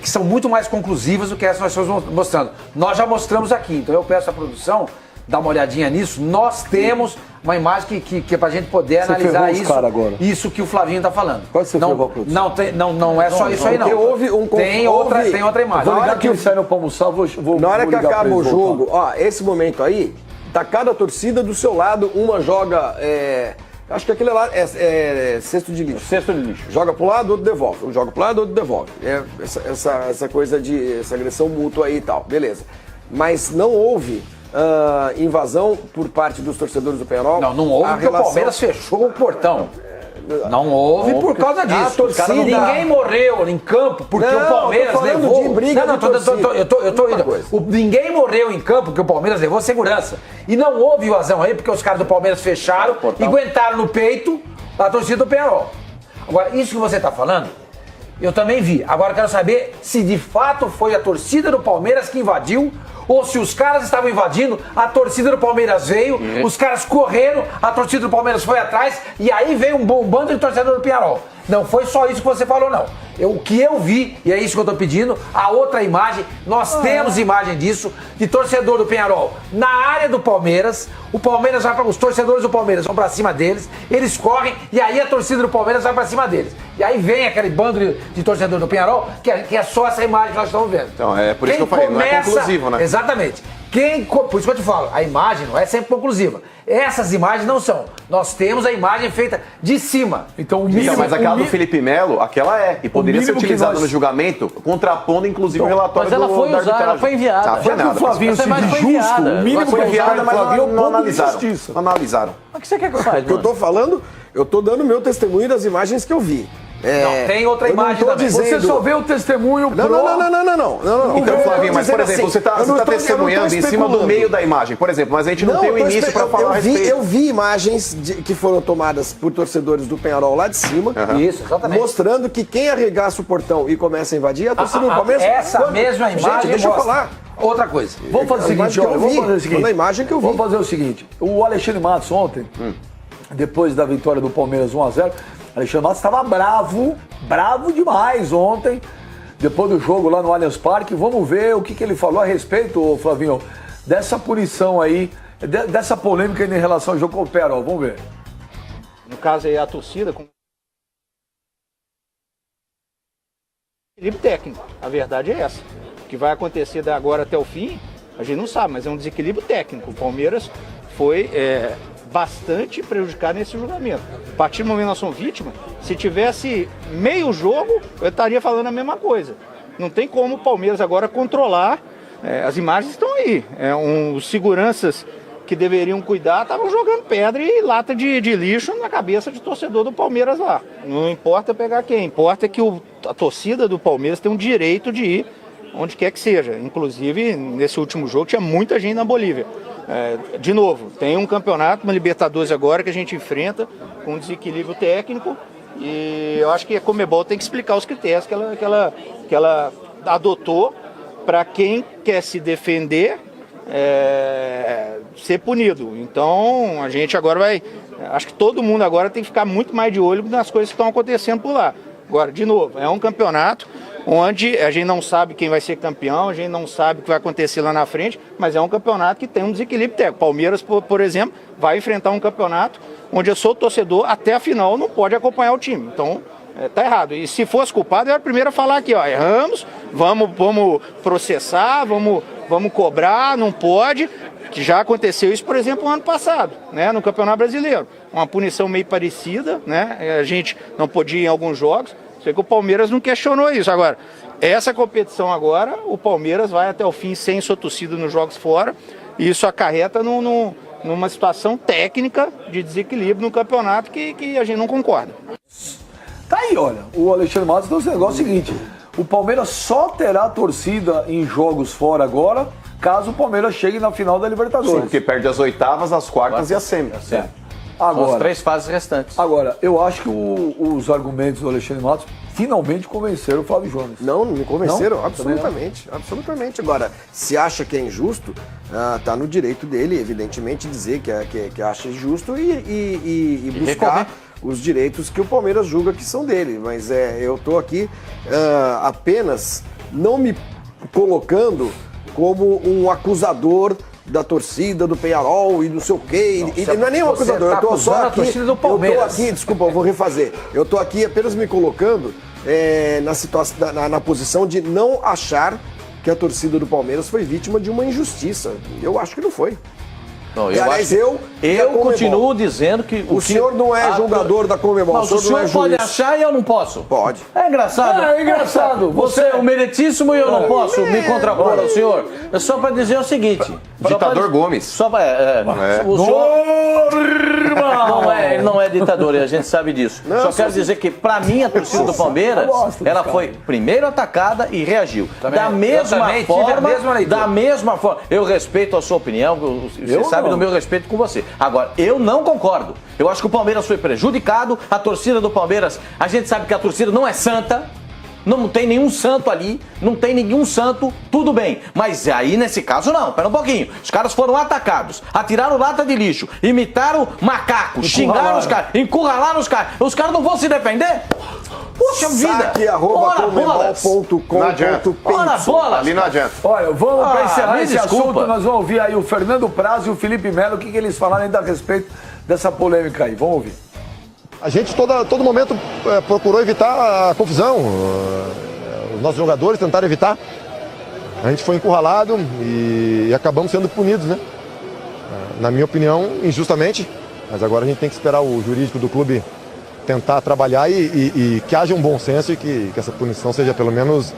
Speaker 4: que são muito mais conclusivas do que essa que nós estamos mostrando. Nós já mostramos aqui, então eu peço à produção dar uma olhadinha nisso. Nós temos uma imagem que é pra gente poder analisar
Speaker 1: ferrou os cara agora.
Speaker 4: isso que o Flavinho tá falando.
Speaker 1: Quase você
Speaker 4: não,
Speaker 1: ferrou a produção.
Speaker 4: não é só isso aí não.
Speaker 3: Porque houve
Speaker 4: tem outra imagem.
Speaker 1: Vou
Speaker 3: Na hora
Speaker 1: ligar que eles saíram para almoçar, vou
Speaker 3: Na hora
Speaker 1: vou
Speaker 3: que
Speaker 1: ligar pra
Speaker 3: acaba o
Speaker 1: eles voltar.
Speaker 3: jogo, ó, esse momento aí, tá cada torcida do seu lado, uma joga. Acho que aquele lá é cesto de lixo.
Speaker 2: Cesto de lixo.
Speaker 3: Joga pro lado, outro devolve. Um joga pro lado, outro devolve. Essa coisa de essa agressão mútua aí e tal, beleza. Mas não houve invasão por parte dos torcedores do Penharol.
Speaker 4: Não houve porque o Palmeiras fechou o portão. Não houve por causa disso.
Speaker 3: A torcida-
Speaker 4: Ninguém morreu em campo porque
Speaker 3: Não,
Speaker 4: o Palmeiras
Speaker 3: eu tô falando
Speaker 4: levou.
Speaker 3: de briga de torcida.
Speaker 4: Eu tô
Speaker 3: Outra
Speaker 4: indo.
Speaker 3: coisa.
Speaker 4: Ninguém morreu em campo porque o Palmeiras levou segurança. E não houve invasão aí porque os caras do Palmeiras fecharam e aguentaram no peito a torcida do Penharol. Agora, isso que você tá falando, eu também vi. Agora eu quero saber se de fato foi a torcida do Palmeiras que invadiu ou se os caras estavam invadindo, a torcida do Palmeiras veio, os caras correram, a torcida do Palmeiras foi atrás e aí veio um bando de torcedor do Penharol. Não foi só isso que você falou, não. O que eu vi, e é isso que eu tô pedindo, a outra imagem, nós temos imagem disso, de torcedor do Penharol na área do Palmeiras, o Palmeiras vai para os torcedores do Palmeiras vão pra cima deles, eles correm e aí a torcida do Palmeiras vai pra cima deles. E aí vem aquele bando de torcedor do Penharol, que é só essa imagem que nós estamos vendo.
Speaker 5: Então, é por isso que eu falei, não é conclusivo, né?
Speaker 4: Exatamente. Por isso que eu te falo, a imagem não é sempre conclusiva. Essas imagens não são. Nós temos a imagem feita de cima.
Speaker 1: Então o mínimo...
Speaker 5: Então, mas aquela do Felipe Melo, aquela é. E poderia ser
Speaker 1: mínimo que
Speaker 5: utilizada
Speaker 1: nós-
Speaker 5: no julgamento, contrapondo inclusive o relatório
Speaker 2: Mas ela
Speaker 5: do
Speaker 2: foi
Speaker 5: da
Speaker 2: usada, ela
Speaker 5: arbitragem.
Speaker 2: foi enviada.
Speaker 5: Ah,
Speaker 2: Já
Speaker 5: foi
Speaker 1: Já que
Speaker 5: nada.
Speaker 1: o Flavinho
Speaker 2: Essa
Speaker 1: se
Speaker 2: imagem
Speaker 1: diz
Speaker 2: foi
Speaker 1: justo,
Speaker 2: enviada.
Speaker 1: o mínimo
Speaker 2: Mas
Speaker 1: que
Speaker 2: foi
Speaker 1: nós
Speaker 5: Enviada,
Speaker 1: fazemos
Speaker 5: mas
Speaker 1: Flavinho é um
Speaker 5: não
Speaker 1: pouco de
Speaker 5: analisaram.
Speaker 1: justiça.
Speaker 5: Não analisaram.
Speaker 2: O que você quer que eu faça,
Speaker 3: O que eu tô falando, eu tô dando meu testemunho das imagens que eu vi.
Speaker 4: Não, tem outra
Speaker 3: eu não
Speaker 4: imagem
Speaker 3: tô
Speaker 4: também.
Speaker 3: dizendo-
Speaker 1: Você só vê o testemunho
Speaker 3: Não.
Speaker 5: Então, Flavinho, mas por exemplo, você
Speaker 3: eu não
Speaker 5: está
Speaker 3: tô
Speaker 5: testemunhando em cima do
Speaker 3: especulando.
Speaker 5: meio da imagem, por exemplo, mas a gente não tem o início para falar a respeito.
Speaker 3: Eu vi imagens que foram tomadas por torcedores do Penharol lá de cima,
Speaker 4: Isso, exatamente.
Speaker 3: mostrando que quem arregaça o portão e começa a invadir é a torcida do Palmeiras.
Speaker 4: Essa mesma imagem
Speaker 3: Gente, deixa eu
Speaker 4: mostra.
Speaker 3: falar.
Speaker 4: Outra coisa.
Speaker 1: Vamos fazer o
Speaker 3: A
Speaker 1: seguinte,
Speaker 3: imagem que eu
Speaker 1: olha,
Speaker 3: vi,
Speaker 1: vamos fazer o seguinte.
Speaker 3: foi na imagem que eu vi.
Speaker 1: Vamos fazer o seguinte, o Alexandre Matos ontem, depois da vitória do Palmeiras 1-0, Alexandre Matos estava bravo demais ontem, depois do jogo lá no Allianz Parque. Vamos ver o que ele falou a respeito, Flavinho, dessa punição aí, dessa polêmica em relação ao jogo com o Penharol. Vamos ver.
Speaker 7: No caso aí a torcida com equilíbrio técnico. A verdade é essa. O que vai acontecer da agora até o fim, a gente não sabe, mas é um desequilíbrio técnico. O Palmeiras foi bastante prejudicado nesse julgamento. A partir do momento que nós somos vítimas, se tivesse meio jogo, eu estaria falando a mesma coisa. Não tem como o Palmeiras agora controlar. As imagens estão aí. Os seguranças que deveriam cuidar estavam jogando pedra e lata de lixo na cabeça de torcedor do Palmeiras lá. Não importa pegar quem, importa que a torcida do Palmeiras tem um direito de ir onde quer que seja. Inclusive, nesse último jogo tinha muita gente na Bolívia. De novo, tem um campeonato, uma Libertadores agora que a gente enfrenta com um desequilíbrio técnico e eu acho que a Conmebol tem que explicar os critérios que ela adotou para quem quer se defender ser punido. Então a gente agora acho que todo mundo agora tem que ficar muito mais de olho nas coisas que estão acontecendo por lá. Agora, de novo, é um campeonato onde a gente não sabe quem vai ser campeão, a gente não sabe o que vai acontecer lá na frente, mas é um campeonato que tem um desequilíbrio técnico. Palmeiras, por exemplo, vai enfrentar um campeonato onde eu sou torcedor, até a final não pode acompanhar o time. Então, tá errado. E se fosse culpado, eu era o primeiro a falar aqui, ó, erramos, vamos processar, vamos cobrar, não pode. Que já aconteceu isso, por exemplo, no ano passado, né, no Campeonato Brasileiro. Uma punição meio parecida, né? A gente não podia ir em alguns jogos. Sei que o Palmeiras não questionou isso. Agora, essa competição agora, o Palmeiras vai até o fim sem sua torcida nos jogos fora. E isso acarreta numa situação técnica de desequilíbrio no campeonato que a gente não concorda.
Speaker 1: Tá aí, olha, o Alexandre Matos trouxe o negócio seguinte, o Palmeiras só terá torcida em jogos fora agora, caso o Palmeiras chegue na final da Libertadores.
Speaker 5: Sim, porque perde as oitavas, as quartas e as semi.
Speaker 2: As
Speaker 1: Agora,
Speaker 2: 3 fases restantes.
Speaker 1: agora, eu acho que os argumentos do Alexandre Matos finalmente convenceram o Flávio Jones.
Speaker 3: Não me convenceram,
Speaker 1: Não?
Speaker 3: absolutamente. Agora, se acha que é injusto, tá no direito dele, evidentemente, dizer que acha injusto e buscar os direitos que o Palmeiras julga que são dele. Mas eu tô aqui apenas não me colocando como um acusador da torcida do Penharol e não sei o quê. Não é nem um acusador, eu tô só aqui. Eu tô aqui, desculpa, eu vou refazer. Eu tô aqui apenas me colocando na situação, na posição de não achar que a torcida do Palmeiras foi vítima de uma injustiça. Eu acho que não foi.
Speaker 2: Não,
Speaker 3: E, aliás, eu
Speaker 2: continuo dizendo que...
Speaker 3: O senhor não é jogador da Conmebol,
Speaker 2: Mas o senhor
Speaker 3: não é
Speaker 2: pode
Speaker 3: juiz.
Speaker 2: achar e eu não posso.
Speaker 3: Pode.
Speaker 2: É engraçado.
Speaker 1: É engraçado.
Speaker 2: Você é o meritíssimo e eu não posso me contrapor ao senhor. É só para dizer o seguinte.
Speaker 5: Ditador Gomes.
Speaker 2: Só para... O senhor... Ele não é ditador e a gente sabe disso. Só quero dizer que, para mim, a torcida do Palmeiras, ela foi primeiro atacada e reagiu. Da mesma forma, eu respeito a sua opinião, você sabe do meu respeito com você. Agora, eu não concordo. Eu acho que o Palmeiras foi prejudicado, a torcida do Palmeiras, a gente sabe que a torcida não é santa, não tem nenhum santo ali, não tem nenhum santo, tudo bem. Mas aí, nesse caso, não. Pera um pouquinho. Os caras foram atacados, atiraram lata de lixo, imitaram macacos, xingaram os caras, encurralaram os caras. Os caras não vão se defender? Puxa vida!
Speaker 3: Saque@conmebol.com.br.
Speaker 5: Ali não adianta.
Speaker 1: Olha, vamos para encerrar esse
Speaker 2: desculpa.
Speaker 1: assunto, nós vamos ouvir aí o Fernando Praz e o Felipe Melo, o que eles falaram ainda a respeito dessa polêmica aí. Vamos ouvir.
Speaker 8: A gente todo momento procurou evitar a confusão. Os nossos jogadores tentaram evitar. A gente foi encurralado e acabamos sendo punidos, né? Na minha opinião, injustamente. Mas agora a gente tem que esperar o jurídico do clube tentar trabalhar e que haja um bom senso e que essa punição seja pelo menos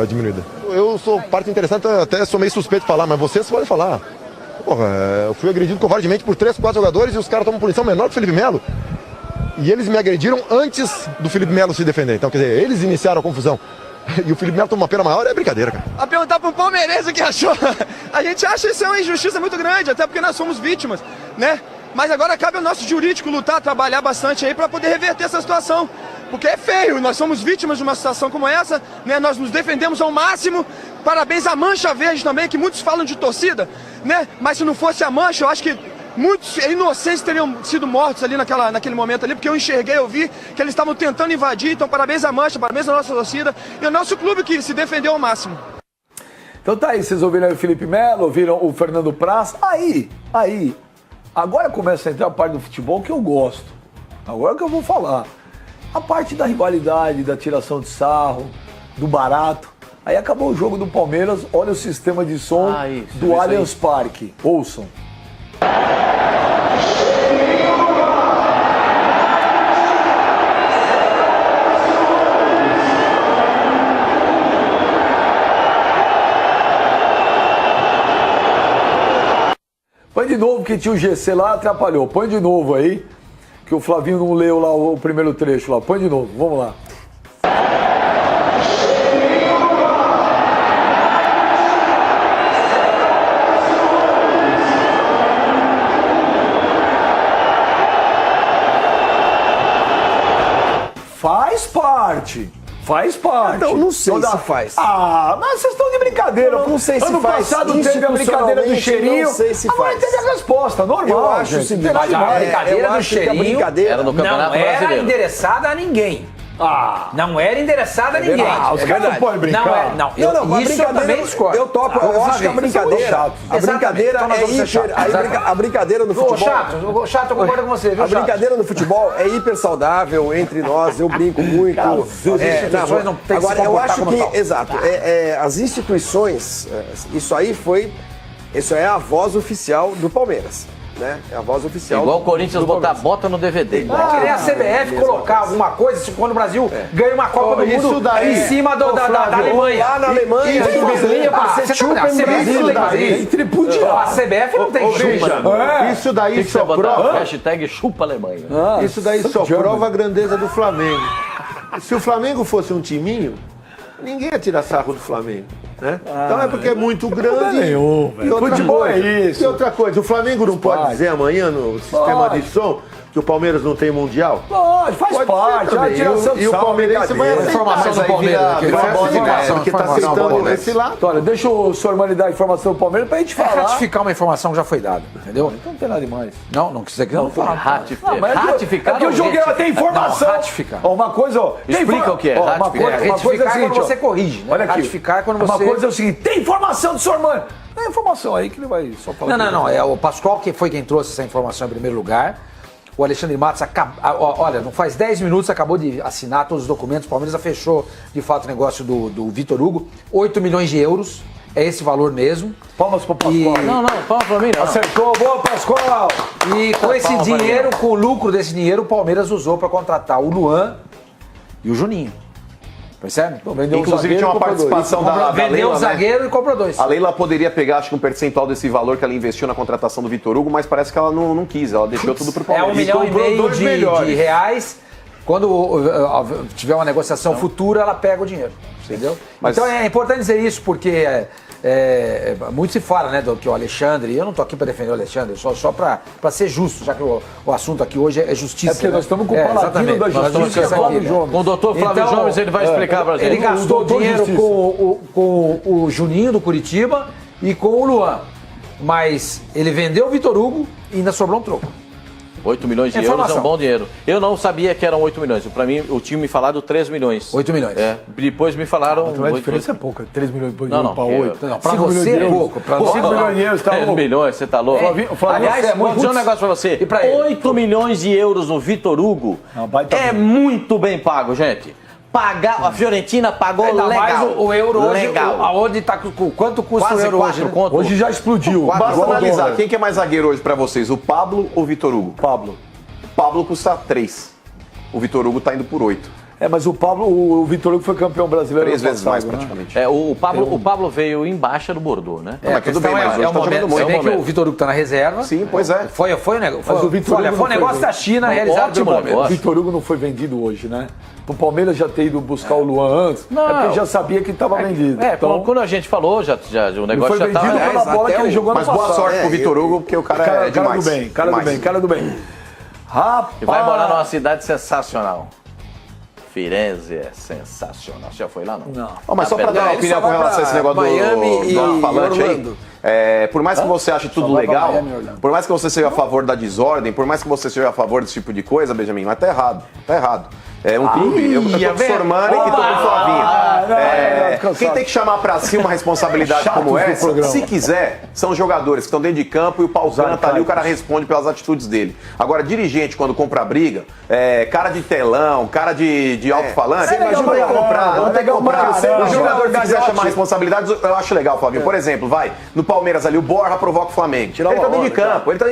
Speaker 8: diminuída. Eu sou parte interessante, até sou meio suspeito de falar, mas vocês podem falar. Porra, eu fui agredido covardemente por 3, 4 jogadores e os caras tomam punição menor que o Felipe Melo. E eles me agrediram antes do Felipe Melo se defender. Então, quer dizer, eles iniciaram a confusão. E o Felipe Melo toma uma pena maior, é brincadeira, cara.
Speaker 9: A perguntar pro palmeirense o que achou. A gente acha isso uma injustiça muito grande, até porque nós somos vítimas, né? Mas agora cabe ao nosso jurídico lutar, trabalhar bastante aí para poder reverter essa situação. Porque é feio, nós somos vítimas de uma situação como essa, né? Nós nos defendemos ao máximo. Parabéns à Mancha Verde também, que muitos falam de torcida, né? Mas se não fosse a Mancha, eu acho que muitos inocentes teriam sido mortos ali naquele momento ali, porque eu enxerguei, eu vi que eles estavam tentando invadir. Então parabéns à Mancha, parabéns à nossa torcida e ao nosso clube que se defendeu ao máximo.
Speaker 1: Então tá aí, vocês ouviram aí o Felipe Melo, ouviram o Fernando Praz. Aí, agora começa a entrar a parte do futebol que eu gosto. Agora que eu vou falar. A parte da rivalidade, da tiração de sarro, do barato. Aí acabou o jogo do Palmeiras, olha o sistema de som do Allianz Parque. Ouçam. Põe de novo que tinha o GC lá, atrapalhou. Põe de novo aí, que o Flavinho não leu lá o primeiro trecho lá. Põe de novo, vamos lá. Faz parte.
Speaker 3: Então, não sei se faz.
Speaker 1: Ah, mas vocês estão de brincadeira.
Speaker 3: Eu não sei se
Speaker 1: ano
Speaker 3: faz.
Speaker 1: Passado teve a brincadeira do cheirinho.
Speaker 3: Não sei se
Speaker 1: agora
Speaker 3: faz.
Speaker 1: teve a resposta, normal.
Speaker 3: Eu acho
Speaker 1: gente.
Speaker 3: o seguinte,
Speaker 4: Mas a brincadeira do cheirinho
Speaker 2: era no Campeonato
Speaker 4: não era
Speaker 2: Brasileiro.
Speaker 4: endereçada a ninguém. Não era endereçada a ninguém.
Speaker 1: Os caras não podem brincar.
Speaker 4: Isso eu também discordo.
Speaker 3: Eu topo, eu acho que a brincadeira. A brincadeira a brincadeira no futebol.
Speaker 4: Chato, eu concordo com você, viu,
Speaker 3: A brincadeira no futebol é hiper saudável entre nós, eu brinco muito.
Speaker 4: instituições não têm que se
Speaker 3: Agora, eu
Speaker 4: comportar
Speaker 3: acho
Speaker 4: como
Speaker 3: que,
Speaker 4: tal.
Speaker 3: exato, as instituições, isso é a voz oficial do Palmeiras. Né? É a voz oficial.
Speaker 2: Igual o Corinthians botar bota no DVD.
Speaker 4: Vai querer a CBF colocar alguma coisa quando o Brasil ganha uma Copa do Mundo em cima da Alemanha.
Speaker 3: Lá na Alemanha,
Speaker 4: A CBF não tem chupa.
Speaker 6: Isso daí
Speaker 2: Tem que
Speaker 6: só
Speaker 2: botar
Speaker 6: prova.
Speaker 2: hashtag chupa Alemanha.
Speaker 6: Isso daí só prova a grandeza do Flamengo. Se o Flamengo fosse um timinho, ninguém ia tirar sarro do Flamengo. Né? Então é porque é muito grande. E outra
Speaker 1: Futebol
Speaker 6: coisa,
Speaker 1: é isso.
Speaker 6: E outra coisa, o Flamengo não pode dizer amanhã no sistema de som que o Palmeiras não tem mundial?
Speaker 1: Pode, faz parte. A tiração de
Speaker 6: E o
Speaker 1: sarro,
Speaker 6: palmeirense vai aceitar.
Speaker 4: Informação do Palmeiras.
Speaker 6: Porque está aceitando esse lado.
Speaker 1: Olha, deixa o senhor Mani dar a informação do Palmeiras pra gente
Speaker 4: É
Speaker 1: falar.
Speaker 4: ratificar uma informação que já foi dada, entendeu?
Speaker 1: Então não tem nada demais.
Speaker 4: Não quiser que não fala.
Speaker 2: Ratificar.
Speaker 1: Mas
Speaker 2: Ratificar.
Speaker 1: é porque o jogo tem informação.
Speaker 4: Não, ratificar.
Speaker 1: Ó, uma coisa, ó.
Speaker 2: Explica o que é
Speaker 1: Ó,
Speaker 2: ratificar.
Speaker 1: uma coisa é a
Speaker 4: Retificar é
Speaker 1: seguinte,
Speaker 4: quando você
Speaker 1: ó.
Speaker 4: corrige, né?
Speaker 1: Olha aqui.
Speaker 4: Ratificar é quando
Speaker 1: Uma
Speaker 4: você...
Speaker 1: coisa é o seguinte, tem informação do senhor Mani. Tem informação aí que ele vai só falar.
Speaker 4: Não. É o Pascoal que foi quem trouxe essa informação em primeiro lugar. O Alexandre Matos, olha, não faz 10 minutos, acabou de assinar todos os documentos. O Palmeiras já fechou, de fato, o negócio do Vitor Hugo. 8 milhões de euros, é esse valor mesmo.
Speaker 1: Palmas pro Pascoal.
Speaker 2: Não, palma pra mim não.
Speaker 1: Acertou, boa, Pascoal.
Speaker 4: E com esse dinheiro, com o lucro desse dinheiro, o Palmeiras usou para contratar o Luan e o Juninho. Percebe?
Speaker 5: Inclusive tinha uma participação da
Speaker 4: Vendeu
Speaker 5: Leila,
Speaker 4: o zagueiro e comprou dois.
Speaker 5: A Leila poderia pegar, acho que um percentual desse valor que ela investiu na contratação do Vitor Hugo, mas parece que ela não quis, ela deixou tudo pro
Speaker 4: É
Speaker 5: Palmeiras.
Speaker 4: 1,5 milhão
Speaker 6: dois melhores.
Speaker 4: de reais. Quando tiver uma negociação futura, ela pega o dinheiro. Entendeu?
Speaker 5: Mas-
Speaker 4: Então é importante dizer isso, porque muito se fala, né, do que o Alexandre, eu não tô aqui para defender o Alexandre, só para ser justo, já que o assunto aqui hoje é justiça.
Speaker 1: É porque
Speaker 4: né?
Speaker 1: nós estamos com o paladino
Speaker 4: exatamente.
Speaker 1: da
Speaker 4: Nós estamos
Speaker 1: justiça,
Speaker 4: com essa
Speaker 1: Flávio
Speaker 4: aqui, né?
Speaker 1: Jones.
Speaker 2: Com o doutor Flávio
Speaker 4: Então,
Speaker 2: Jones, ele vai explicar pra gente.
Speaker 4: Ele gastou
Speaker 1: doutor
Speaker 4: dinheiro
Speaker 1: Justiça.
Speaker 4: com o Juninho do Curitiba e com o Luan. Mas ele vendeu o Vitor Hugo e ainda sobrou um troco.
Speaker 2: 8 milhões de euros é
Speaker 4: Informação.
Speaker 2: um bom dinheiro. Eu não sabia que eram 8 milhões. Pra mim, o time me falaram 3 milhões.
Speaker 4: 8 milhões.
Speaker 2: É. Depois me falaram...
Speaker 1: Então a diferença é pouca. 3 milhões de
Speaker 2: Não,
Speaker 1: euros pra
Speaker 2: não,
Speaker 1: 8.
Speaker 4: Não, pra você é pouco. Pra
Speaker 1: 5
Speaker 4: nós,
Speaker 1: milhões de euros, tá
Speaker 2: 3
Speaker 1: louco?
Speaker 2: milhões, você tá louco?
Speaker 1: Flavinho,
Speaker 2: Aliás,
Speaker 4: você é muito-
Speaker 2: vou dizer um negócio pra você.
Speaker 4: E pra ele?
Speaker 2: 8 milhões de euros no Vitor Hugo
Speaker 1: Não, baita
Speaker 2: é
Speaker 1: bem.
Speaker 2: muito bem pago, gente. A Fiorentina pagou
Speaker 4: Ainda
Speaker 2: legal.
Speaker 4: mais o euro hoje,
Speaker 2: legal.
Speaker 4: aonde tá, quanto custa
Speaker 2: Quase
Speaker 4: o euro
Speaker 2: 4
Speaker 4: hoje? Né?
Speaker 2: conto.
Speaker 1: Hoje já explodiu.
Speaker 5: Basta
Speaker 1: Igual o
Speaker 5: analisar,
Speaker 1: dólar.
Speaker 5: quem que é mais zagueiro hoje pra vocês, o Pablo ou o Vitor Hugo?
Speaker 1: Pablo.
Speaker 5: Pablo custa 3. O Vitor Hugo tá indo por 8.
Speaker 1: Mas o Vitor Hugo foi campeão brasileiro.
Speaker 5: 3 vezes mais,
Speaker 1: né?
Speaker 5: praticamente.
Speaker 2: O Pablo veio em baixa do Bordeaux, né?
Speaker 5: Mas tudo bem, mas hoje tá jogando muito.
Speaker 4: Você vê que o Vitor Hugo tá na reserva.
Speaker 5: Sim, pois é.
Speaker 4: Foi um negócio.
Speaker 1: Mas o Vitor Hugo
Speaker 4: Foi um negócio da China realizado
Speaker 2: ótimo
Speaker 4: pelo Palmeiras.
Speaker 1: O Vitor Hugo não foi vendido hoje, né? O Palmeiras já ter ido buscar o Luan antes,
Speaker 2: Não.
Speaker 1: é porque já sabia que estava vendido. Então,
Speaker 2: Quando a gente falou, o negócio
Speaker 1: foi
Speaker 2: já
Speaker 1: vendido
Speaker 2: estava...
Speaker 1: pela bola que ele jogou no
Speaker 5: Mas boa
Speaker 1: passado.
Speaker 5: sorte pro Vitor Hugo, porque o cara é demais.
Speaker 1: Cara do bem. Rapaz!
Speaker 2: E vai morar numa cidade sensacional. Firenze é sensacional. Você já foi lá, não?
Speaker 5: Não. Mas só para dar uma
Speaker 3: ele
Speaker 5: opinião
Speaker 3: só
Speaker 5: com
Speaker 3: vai
Speaker 5: relação a esse
Speaker 3: pra
Speaker 5: negócio
Speaker 3: Miami
Speaker 5: do alto-falante aí,
Speaker 3: Orlando.
Speaker 5: por mais que você ache tudo
Speaker 1: vai pra
Speaker 5: legal,
Speaker 1: Miami e Orlando.
Speaker 5: por mais que você seja a favor da desordem, por mais que você seja a favor desse tipo de coisa, Benjamin, mas tá errado. Tá errado. É um clube, eu tô com o Sormani e tô com o Flavinho. Quem tem que chamar pra si uma responsabilidade
Speaker 1: Chato
Speaker 5: como
Speaker 1: do
Speaker 5: essa,
Speaker 1: programa.
Speaker 5: se quiser, são os jogadores que estão dentro de campo e o pau canta ali, o cara responde pelas atitudes dele. Agora, dirigente, quando compra briga, cara de telão, cara de alto-falante,
Speaker 3: Você imagina
Speaker 5: não tem que comprar, não tem que comprar. O jogador que quiser chamar responsabilidades, eu acho legal, Flavinho. Por exemplo, no Palmeiras ali, o Borja provoca o Flamengo. Ele tá dentro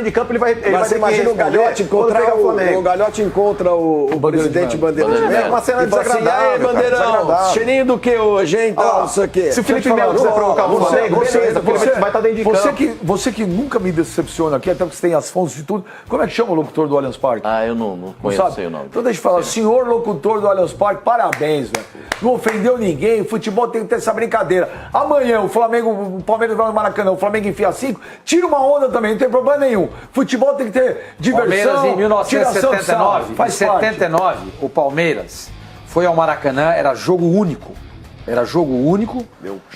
Speaker 5: de campo, ele vai ter
Speaker 3: Mas você
Speaker 5: que
Speaker 3: imagina o
Speaker 5: responder
Speaker 3: Galhote
Speaker 5: quando
Speaker 3: encontrar
Speaker 5: pegar o Flamengo.
Speaker 3: o Galhote encontra o presidente Bandeira de Melo.
Speaker 5: É uma cena
Speaker 3: E fala assim,
Speaker 5: desagradável,
Speaker 3: "E aí,
Speaker 5: cara,
Speaker 3: Bandeirão,
Speaker 5: desagradável."
Speaker 3: cheirinho do que hoje, hein? Tal, não sei o quê.
Speaker 5: Se o Felipe Melo quiser provocar o Flamengo, beleza, porque ele vai estar dentro de campo.
Speaker 1: Você que nunca me decepciona aqui, até porque você tem as fontes de tudo. Como é que chama o locutor do Allianz Parque?
Speaker 2: Eu não conheço o nome.
Speaker 1: Então deixa eu falar, senhor locutor do Allianz Parque, parabéns, velho. Não ofendeu ninguém, o futebol tem que ter essa brincadeira. Amanhã o Palmeiras vai no Maracanã, o Flamengo enfia 5, tira uma onda também, não tem problema nenhum. Futebol tem que ter diversão,
Speaker 4: Palmeiras em 1979,
Speaker 1: faz
Speaker 4: em 79, o Palmeiras foi ao Maracanã, era jogo único.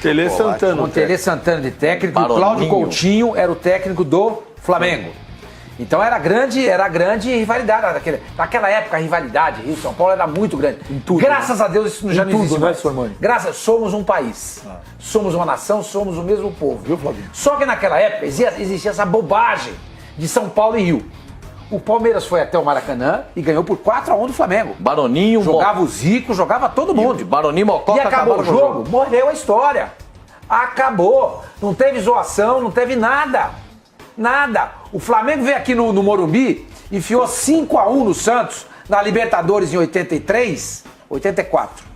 Speaker 6: Tele Santana.
Speaker 4: Com Tele Santana de técnico,
Speaker 2: Baroninho.
Speaker 4: o Cláudio Coutinho era o técnico do Flamengo. Então era grande rivalidade. Naquela época a rivalidade Rio São Paulo era muito grande.
Speaker 1: tudo,
Speaker 4: Graças a Deus isso já não
Speaker 1: tudo,
Speaker 4: existe
Speaker 1: né,
Speaker 4: mais.
Speaker 1: Sormani?
Speaker 4: Somos um país. Somos uma nação, somos o mesmo povo.
Speaker 1: Viu, Flavinho?
Speaker 4: Só que naquela época existia essa bobagem de São Paulo e Rio. O Palmeiras foi até o Maracanã e ganhou por 4-1 do Flamengo.
Speaker 2: Baroninho,
Speaker 4: Jogava o Zico, jogava todo mundo.
Speaker 2: Baroninho, Mococa,
Speaker 4: E acabou o
Speaker 2: acabaram com
Speaker 4: jogo, morreu a história. Acabou. Não teve zoação, não teve nada. Nada. O Flamengo veio aqui no Morumbi, enfiou 5-1 no Santos, na Libertadores em 84.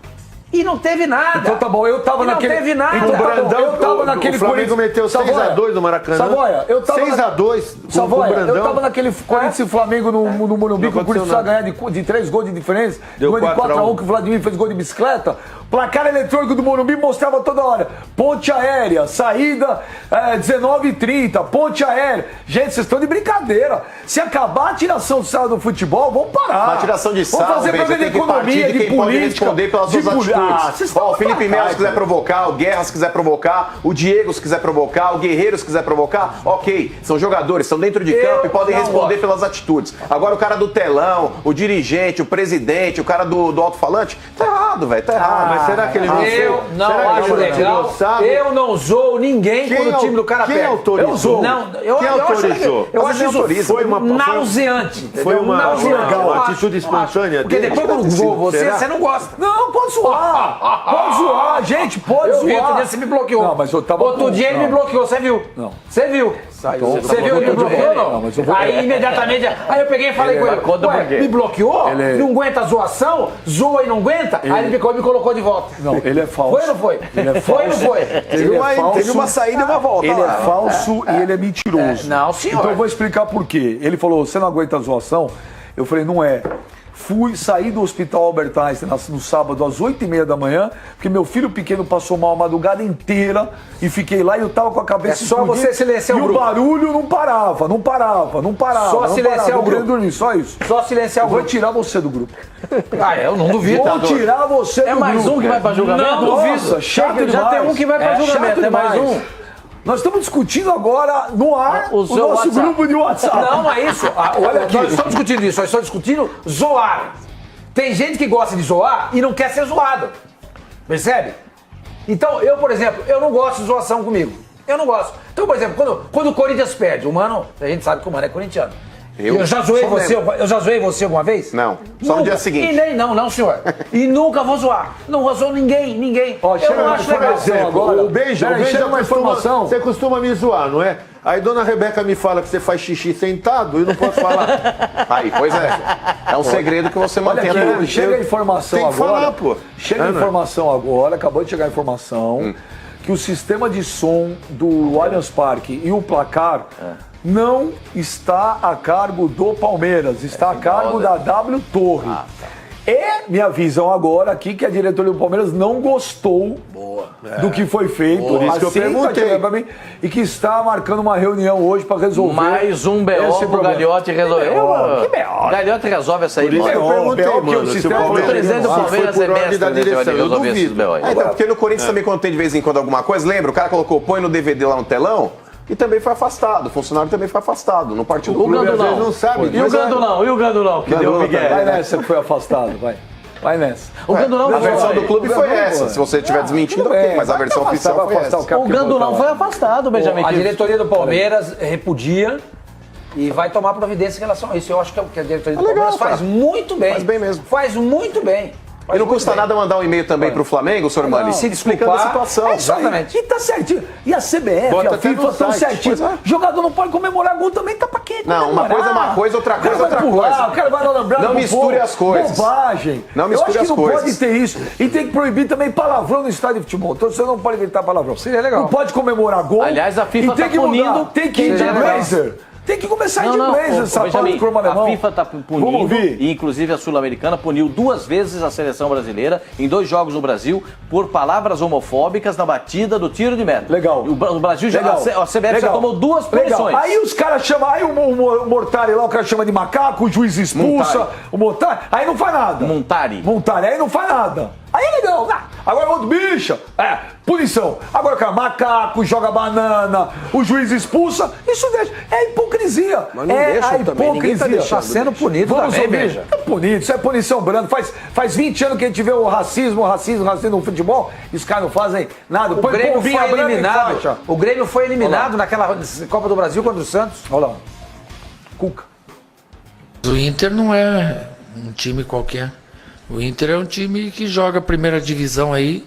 Speaker 4: E não teve nada.
Speaker 1: Então tá bom, eu tava naquele.
Speaker 4: Não teve nada.
Speaker 1: Então tá bom, eu tava naquele
Speaker 6: o Flamengo meteu 6-2 no Maracanã.
Speaker 1: Savoia, eu tava
Speaker 6: 6-2 com o
Speaker 1: Savoia,
Speaker 6: Brandão.
Speaker 1: eu tava naquele Corinthians e Flamengo no Morumbi, que o Corinthians precisava ganhar de 3 gols de diferença.
Speaker 6: Deu
Speaker 1: Gol de
Speaker 6: 4 a 1,
Speaker 1: que o Vladimir fez gol de bicicleta. Placar eletrônico do Morumbi mostrava toda hora. Ponte aérea, saída 19h30, ponte aérea. Gente, vocês estão de brincadeira. Se acabar a tiração de sarro do futebol, vamos parar.
Speaker 5: Uma tiração de
Speaker 1: Vamos
Speaker 5: sarro,
Speaker 1: fazer
Speaker 5: Benja,
Speaker 1: programa de
Speaker 5: tem que partir
Speaker 1: economia,
Speaker 5: de
Speaker 1: de
Speaker 5: quem pode
Speaker 1: política.
Speaker 5: responder pelas suas
Speaker 1: vocês
Speaker 5: atitudes.
Speaker 1: estão
Speaker 5: O Felipe
Speaker 1: pra
Speaker 5: Melo
Speaker 1: cá,
Speaker 5: se quiser provocar, o Guerra se quiser provocar, o Diego se quiser provocar, o Guerreiro se quiser provocar, ok. São jogadores, estão dentro de campo e podem responder pelas atitudes. Agora o cara do telão, o dirigente, o presidente, o cara do alto-falante, tá errado, velho, tá errado.
Speaker 6: Mas será que ele não
Speaker 4: Eu não
Speaker 6: será que
Speaker 4: acho
Speaker 6: ele
Speaker 4: legal.
Speaker 6: não sabe?
Speaker 4: Eu não zoo ninguém quando o time do cara
Speaker 6: quem
Speaker 4: perde.
Speaker 6: autorizou?
Speaker 4: Eu zoo. Não,
Speaker 6: Quem
Speaker 4: eu acho
Speaker 6: autorizou?
Speaker 4: Eu
Speaker 5: Mas
Speaker 4: acho
Speaker 5: ele
Speaker 4: isso
Speaker 5: autoriza.
Speaker 4: nauseante. entendeu?
Speaker 6: Foi uma
Speaker 4: Nauseante. Eu acho,
Speaker 6: atitude espontânea
Speaker 4: Porque
Speaker 6: dele?
Speaker 4: depois quando zoou você,
Speaker 6: Será?
Speaker 4: você não gosta.
Speaker 1: Não, pode zoar. Pode zoar, gente, pode
Speaker 4: Eu vi, outro
Speaker 1: zoar.
Speaker 4: dia você me bloqueou.
Speaker 1: Não, mas eu tava
Speaker 4: Outro
Speaker 1: com-
Speaker 4: dia ele
Speaker 1: não.
Speaker 4: me bloqueou, você viu?
Speaker 1: Não.
Speaker 4: Você viu? Você viu ele me bloqueou ou não?
Speaker 1: Não, mas eu vou-
Speaker 4: Aí imediatamente, aí eu peguei e falei com ele,
Speaker 2: conta por quê?
Speaker 4: me bloqueou?
Speaker 1: Ele-
Speaker 4: Não aguenta a zoação? Zoa e não aguenta? Aí ele me colocou de volta.
Speaker 1: Não, ele é falso.
Speaker 4: Foi ou não foi?
Speaker 1: Ele é
Speaker 4: Foi ou não
Speaker 1: falso.
Speaker 4: foi?
Speaker 1: Ele é falso.
Speaker 3: Teve uma saída e uma volta.
Speaker 1: Ele
Speaker 3: lá.
Speaker 1: é falso e ele é mentiroso.
Speaker 4: Não, senhor.
Speaker 1: Então eu vou explicar por quê. Ele falou, você não aguenta a zoação? Eu falei, não é. Saí do Hospital Albert Einstein no sábado às 8h30 da manhã, porque meu filho pequeno passou mal a madrugada inteira e fiquei lá e eu tava com a cabeça
Speaker 4: É só
Speaker 1: explodida.
Speaker 4: você silenciar
Speaker 1: e
Speaker 4: o grupo.
Speaker 1: barulho não parava.
Speaker 4: Só silenciar o
Speaker 1: Eu queria
Speaker 4: grupo.
Speaker 1: dormir, só isso.
Speaker 4: Só silenciar o
Speaker 1: Eu vou
Speaker 4: grupo.
Speaker 1: tirar você do grupo.
Speaker 4: Eu não duvido.
Speaker 1: Vou tirar você do grupo.
Speaker 2: mais um que vai pra julgamento?
Speaker 4: Não duvido.
Speaker 1: Nossa, chato
Speaker 2: Já
Speaker 1: demais.
Speaker 2: tem um que vai pra julgamento,
Speaker 1: chato
Speaker 2: é mais
Speaker 1: demais.
Speaker 2: um.
Speaker 1: Nós estamos discutindo agora no ar
Speaker 2: O
Speaker 1: o
Speaker 2: seu
Speaker 1: nosso
Speaker 2: WhatsApp.
Speaker 1: grupo de WhatsApp.
Speaker 4: Não é isso.
Speaker 1: Olha aqui.
Speaker 4: Nós estamos discutindo isso, nós estamos discutindo zoar. Tem gente que gosta de zoar e não quer ser zoado. Percebe? Então, eu, por exemplo, eu não gosto de zoação comigo. Eu não gosto. Então, por exemplo, quando o Corinthians perde, o Mano, a gente sabe que o Mano é corintiano. Eu já zoei você alguma vez?
Speaker 5: Não, só no dia seguinte.
Speaker 4: E nem não, senhor. E nunca vou zoar. Não vou zoar ninguém.
Speaker 6: Ó,
Speaker 4: Eu não acho legal.
Speaker 6: Agora, o Benja
Speaker 1: chega uma informação.
Speaker 6: Você costuma me zoar, não é? Aí dona Rebeca me fala que você faz xixi sentado e não posso falar.
Speaker 5: Aí, pois é. É um segredo que você mantém até hoje.
Speaker 1: Chega a informação
Speaker 6: Tem que
Speaker 1: agora.
Speaker 6: falar, pô.
Speaker 1: Chega a informação agora, acabou de chegar a informação que o sistema de som do Allianz Parque e o placar não está a cargo do Palmeiras, está a cargo da W Torre. E me avisam agora aqui que a diretoria do Palmeiras não gostou do que foi feito.
Speaker 6: Por isso que eu perguntei.
Speaker 1: Pra mim, e que está marcando uma reunião hoje para resolver.
Speaker 2: Mais um BO
Speaker 1: esse
Speaker 2: pro
Speaker 1: problema.
Speaker 2: Gagliotti resolver.
Speaker 1: Que BO?
Speaker 2: Gagliotti resolve essa aí.
Speaker 6: Por isso que eu perguntei,
Speaker 1: BO, que o
Speaker 6: mano, se o
Speaker 1: sistema-
Speaker 6: Palmeiras
Speaker 2: O presidente do
Speaker 6: se foi
Speaker 2: Palmeiras
Speaker 6: por
Speaker 2: é
Speaker 6: ordem
Speaker 2: mestre
Speaker 6: da
Speaker 2: nesse negócio de
Speaker 6: direção, eu
Speaker 2: resolver esses
Speaker 6: duvido.
Speaker 2: BO aí.
Speaker 5: Então, porque no Corinthians também, quando tem de vez em quando alguma coisa, lembra? O cara colocou, põe no DVD lá no telão e também foi afastado. O funcionário também foi afastado. No partido do
Speaker 2: O
Speaker 5: clube, às
Speaker 2: Gandulão.
Speaker 5: vezes, não sabe.
Speaker 2: E o Gandulão, que deu o Miguel.
Speaker 1: Vai nessa que foi afastado, vai. Vai nessa.
Speaker 2: O Gandulão
Speaker 5: A versão
Speaker 2: foi.
Speaker 5: do clube foi essa. Se você estiver desmentindo, ok, mas a versão oficial foi essa.
Speaker 2: O Gandulão foi afastado, Benjamin.
Speaker 4: A diretoria do Palmeiras repudia e vai tomar providência em relação a isso. Eu acho que a diretoria do
Speaker 5: legal,
Speaker 4: Palmeiras faz
Speaker 5: cara.
Speaker 4: muito bem.
Speaker 5: Faz bem mesmo.
Speaker 4: Faz muito bem.
Speaker 5: E não custa nada mandar um e-mail também pro Flamengo, senhor Mani,
Speaker 4: se
Speaker 5: explicando a
Speaker 4: desculpar.
Speaker 5: situação.
Speaker 4: Exatamente.
Speaker 1: E tá certinho. E a CBF,
Speaker 6: Bota
Speaker 1: a
Speaker 6: até
Speaker 1: FIFA
Speaker 6: no
Speaker 1: estão
Speaker 6: site.
Speaker 1: certinhos.
Speaker 5: Pois é.
Speaker 1: Jogador não pode comemorar gol também, tá pra quê?
Speaker 5: Não, uma coisa é uma coisa, outra
Speaker 1: O cara
Speaker 5: coisa é
Speaker 1: vai
Speaker 5: outra
Speaker 1: pular,
Speaker 5: coisa.
Speaker 1: O cara vai alambrado
Speaker 5: Não
Speaker 1: pro
Speaker 5: misture
Speaker 1: povo.
Speaker 5: as coisas.
Speaker 1: Bobagem.
Speaker 5: Não
Speaker 1: Eu
Speaker 5: misture
Speaker 1: acho que
Speaker 5: as
Speaker 1: não
Speaker 5: coisas.
Speaker 1: pode ter isso. E tem que proibir também palavrão no estádio de futebol. Então você não pode gritar palavrão.
Speaker 4: Seria legal.
Speaker 1: Não pode comemorar gol.
Speaker 2: Aliás, a FIFA
Speaker 1: e tem
Speaker 2: tá
Speaker 1: que mudar.
Speaker 2: punindo
Speaker 1: Tem que ir de
Speaker 4: Seria legal.
Speaker 1: blazer. Tem que começar de
Speaker 2: Não,
Speaker 1: blazer, sapato
Speaker 2: Benjamin,
Speaker 1: cromo alemão.
Speaker 2: a FIFA está
Speaker 1: Vamos
Speaker 2: punindo,
Speaker 1: ouvir.
Speaker 2: e inclusive a Sul-Americana puniu 2 vezes a seleção brasileira em 2 jogos no Brasil por palavras homofóbicas na batida do tiro de meta.
Speaker 1: Legal.
Speaker 2: O Brasil já,
Speaker 1: Legal.
Speaker 2: a CBF já
Speaker 1: Legal.
Speaker 2: tomou 2
Speaker 1: Legal.
Speaker 2: punições.
Speaker 1: Aí os caras chamam, aí o Mortari lá, o cara chama de macaco, o juiz expulsa,
Speaker 5: Montari.
Speaker 1: o Mortari, aí não faz nada.
Speaker 2: Montari.
Speaker 1: Aí não faz nada. Aí é legal. Agora outro bicha, punição. Agora o cara, macaco, joga banana, o juiz expulsa, isso deixa. É hipocrisia.
Speaker 3: Mas não
Speaker 1: é
Speaker 3: deixam
Speaker 1: a
Speaker 3: também, ninguém tá
Speaker 1: hipocrisia.
Speaker 3: deixando,
Speaker 4: Tá sendo punido
Speaker 1: Vamos
Speaker 4: também,
Speaker 1: ouvir.
Speaker 4: Benja.
Speaker 1: É punido, isso é punição branca. Faz 20 anos que a gente vê o racismo no futebol e os caras não fazem nada.
Speaker 4: O Grêmio
Speaker 1: pombinha
Speaker 4: foi
Speaker 1: branca e
Speaker 4: eliminado.
Speaker 1: faixa.
Speaker 4: O Grêmio foi eliminado naquela Copa do Brasil contra o Santos.
Speaker 1: Olha lá. Cuca.
Speaker 10: O Inter não é um time qualquer. O Inter é um time que joga a primeira divisão aí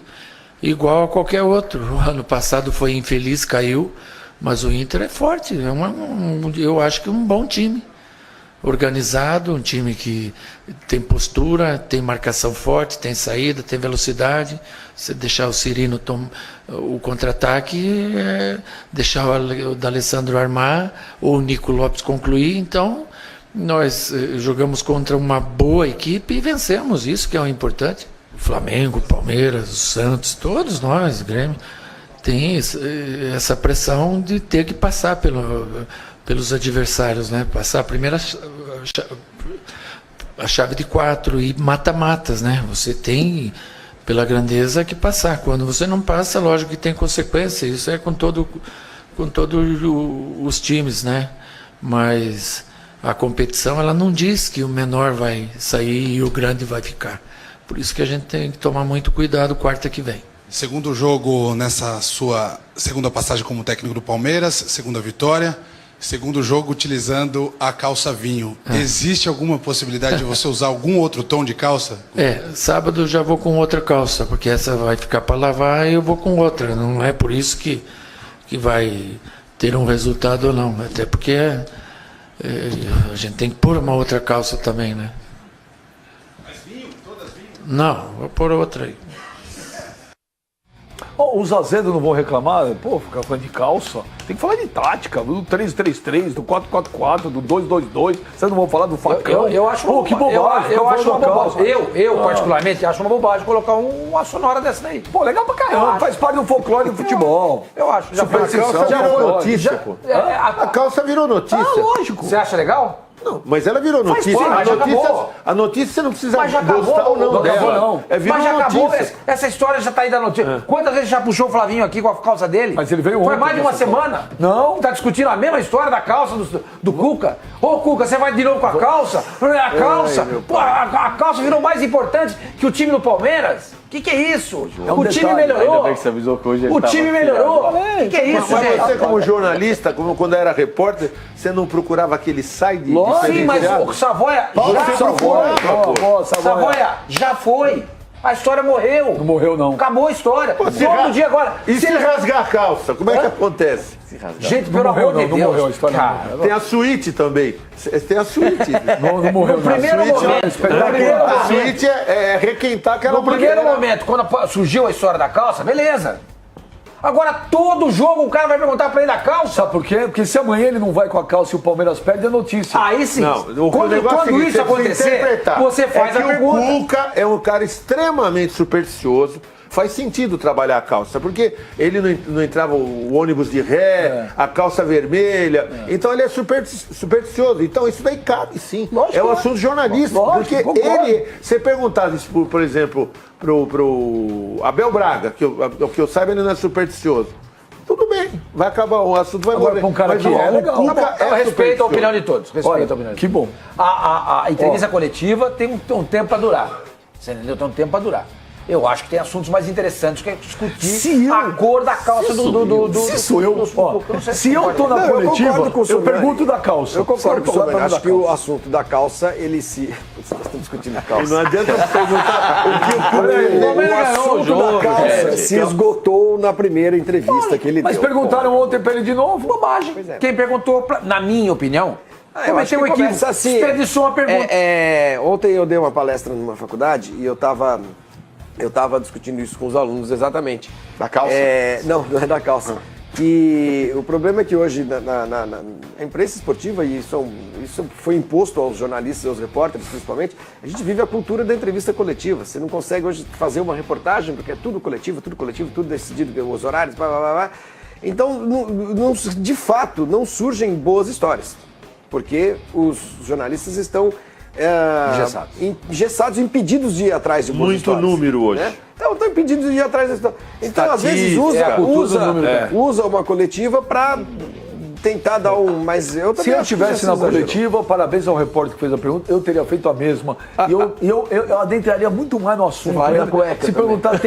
Speaker 10: igual a qualquer outro. O ano passado foi infeliz, caiu, mas o Inter é forte. Eu acho que é um bom time. Organizado, um time que tem postura, tem marcação forte, tem saída, tem velocidade. Se deixar o Cirino o contra-ataque, deixar o D'Alessandro armar ou o Nico Lopes concluir, então nós jogamos contra uma boa equipe e vencemos, isso que é o importante. O Flamengo, o Palmeiras, o Santos, todos nós, o Grêmio, tem essa pressão de ter que passar pelos adversários, né? Passar a primeira a chave de 4 e mata-matas, né? Você tem, pela grandeza, que passar. Quando você não passa, lógico que tem consequência, isso é com todos os times, né? Mas a competição, ela não diz que o menor vai sair e o grande vai ficar. Por isso que a gente tem que tomar muito cuidado quarta que vem.
Speaker 11: Segundo jogo nessa sua segunda passagem como técnico do Palmeiras, segunda vitória, segundo jogo utilizando a calça vinho. Existe alguma possibilidade de você usar algum outro tom de calça?
Speaker 10: Sábado já vou com outra calça, porque essa vai ficar para lavar e eu vou com outra. Não é por isso que vai ter um resultado ou não. Até porque a gente tem que pôr uma outra calça também, né?
Speaker 11: Mas vinho? Todas vinho?
Speaker 10: Não, vou pôr outra aí.
Speaker 1: Os azedos não vão reclamar, pô, ficar falando de calça. Tem que falar de tática, do 3-3-3, do 4-4-4, do 2-2-2. Vocês não vão falar do facão?
Speaker 4: Eu acho
Speaker 1: pô, que bobagem.
Speaker 4: Eu acho uma bobagem. Eu
Speaker 1: Ah.
Speaker 4: particularmente, acho uma bobagem colocar uma sonora dessa daí.
Speaker 1: Pô, legal pra caramba, faz parte do folclore do futebol.
Speaker 4: Eu acho. Já
Speaker 1: Superstição,
Speaker 6: calça já
Speaker 1: folclore.
Speaker 6: virou notícia, pô. A calça virou notícia.
Speaker 1: Lógico.
Speaker 4: Você acha legal?
Speaker 6: Não, mas ela virou notícia.
Speaker 4: parte, mas já acabou.
Speaker 6: A notícia você não precisa
Speaker 4: Mas já acabou,
Speaker 6: gostar ou não
Speaker 4: não
Speaker 6: dela.
Speaker 1: acabou, não.
Speaker 6: Virou
Speaker 4: Mas já acabou,
Speaker 6: notícia.
Speaker 4: essa história já tá aí da notícia. Quantas vezes já puxou o Flavinho aqui com a calça dele?
Speaker 1: Mas ele veio
Speaker 4: Foi
Speaker 1: ontem
Speaker 4: mais de uma
Speaker 1: nessa
Speaker 4: semana.
Speaker 1: Não.
Speaker 4: Tá discutindo a mesma história da calça do Cuca. Ô, Cuca, você vai de novo com a calça? A calça. Pô, a calça virou mais importante que o time do Palmeiras. Que é isso?
Speaker 1: É um
Speaker 4: o time
Speaker 1: detalhe.
Speaker 4: melhorou.
Speaker 2: Ainda bem que você avisou que hoje ele
Speaker 4: O
Speaker 2: tava
Speaker 4: time melhorou. Que é isso,
Speaker 6: Mas
Speaker 4: gente?
Speaker 6: você, como jornalista, quando era repórter, você não procurava aquele site de
Speaker 4: Sim, mas o Savoia já foi. Savoia já foi. A história morreu.
Speaker 1: Não morreu, não.
Speaker 4: Acabou a história. Todo dia agora.
Speaker 6: E se rasgar a calça, como é que acontece?
Speaker 4: Gente,
Speaker 1: Não
Speaker 4: pelo
Speaker 1: morreu,
Speaker 4: amor de
Speaker 1: não
Speaker 4: Deus.
Speaker 1: morreu a história.
Speaker 4: Cara,
Speaker 6: Tem a suíte também. Tem a suíte.
Speaker 1: Não morreu,
Speaker 4: no primeiro
Speaker 1: não.
Speaker 4: momento,
Speaker 6: A suíte é requentar aquela
Speaker 4: no primeiro
Speaker 6: bandeira.
Speaker 4: momento, quando surgiu a história da calça, beleza. Agora, todo jogo o cara vai perguntar pra ele da calça.
Speaker 1: Sabe por quê? Porque se amanhã ele não vai com a calça e o Palmeiras perde, é notícia.
Speaker 4: Aí sim.
Speaker 6: Não, o
Speaker 4: quando
Speaker 6: negócio é o seguinte,
Speaker 4: isso
Speaker 6: você precisa
Speaker 4: acontecer,
Speaker 6: interpretar.
Speaker 4: você faz
Speaker 6: é
Speaker 4: a
Speaker 6: que
Speaker 4: pergunta.
Speaker 6: O Cuca é um cara extremamente supersticioso. Faz sentido trabalhar a calça, porque ele não entrava o ônibus de ré, a calça vermelha. Então ele é supersticioso. Então isso daí cabe sim.
Speaker 1: Lógico,
Speaker 6: é um
Speaker 1: lógico.
Speaker 6: assunto jornalístico.
Speaker 1: Lógico,
Speaker 6: porque
Speaker 1: concordo.
Speaker 6: ele, você perguntar isso, por exemplo, pro Abel Braga, que eu saiba, ele não é supersticioso. Tudo bem, vai acabar, o assunto vai
Speaker 1: Agora,
Speaker 6: morrer.
Speaker 1: pra um cara
Speaker 6: Mas
Speaker 1: que
Speaker 6: o
Speaker 1: é legal.
Speaker 6: Cuca
Speaker 4: Tá bom, eu respeito a opinião de todos. Respeito
Speaker 1: Olha,
Speaker 4: a opinião de
Speaker 1: que
Speaker 4: todos.
Speaker 1: bom.
Speaker 4: A entrevista coletiva tem um tempo pra durar. Você entendeu? Tem um tempo pra durar. Eu acho que tem assuntos mais interessantes que é discutir a cor da calça do
Speaker 1: Se sou eu, ó,
Speaker 4: não sei
Speaker 1: se eu tô na
Speaker 3: Não, eu
Speaker 1: coletiva,
Speaker 3: concordo com o
Speaker 1: eu
Speaker 3: Sobrani.
Speaker 1: pergunto da calça.
Speaker 3: Eu concordo com o
Speaker 1: Se eu tô lá
Speaker 3: Sobrani.
Speaker 1: pra
Speaker 3: Acho que
Speaker 1: da
Speaker 3: o
Speaker 1: calça.
Speaker 3: assunto da calça, ele se... Nós estamos discutindo a
Speaker 6: E
Speaker 3: calça.
Speaker 6: não adianta perguntar o que
Speaker 3: O assunto da calça se esgotou na primeira entrevista que ele
Speaker 1: Mas
Speaker 3: deu.
Speaker 1: perguntaram ontem pra ele de novo?
Speaker 4: Bobagem.
Speaker 3: Pois é.
Speaker 4: Quem perguntou, na minha opinião,
Speaker 3: Eu acho que
Speaker 4: cometeu um equívoco.
Speaker 3: começa assim.
Speaker 4: Desperdiçou uma pergunta.
Speaker 3: Ontem eu dei uma palestra numa faculdade e eu tava discutindo isso com os alunos exatamente.
Speaker 5: Da calça?
Speaker 3: Não é da calça. Que o problema é que hoje na imprensa esportiva, e isso foi imposto aos jornalistas e aos repórteres principalmente, a gente vive a cultura da entrevista coletiva. Você não consegue hoje fazer uma reportagem porque é tudo coletivo, tudo decidido, os horários, blá, blá, blá, blá. Então, de fato, não surgem boas histórias. Porque os jornalistas estão engessados, impedidos de ir atrás de boas
Speaker 6: Muito
Speaker 3: histórias.
Speaker 6: número hoje.
Speaker 3: Né? Então, estão impedidos de ir atrás da história. Então, às vezes,
Speaker 1: é a cultura do número.
Speaker 3: usa uma coletiva para tentar dar um... Mas eu também
Speaker 1: Se eu
Speaker 3: acho que
Speaker 1: estivesse
Speaker 3: já
Speaker 1: na
Speaker 3: se exagerou.
Speaker 1: coletiva, parabéns ao repórter que fez a pergunta, eu teria feito a mesma. E eu adentraria muito mais no assunto.
Speaker 3: Vai na
Speaker 1: né?
Speaker 3: cueca
Speaker 1: Se
Speaker 3: também.
Speaker 1: perguntar,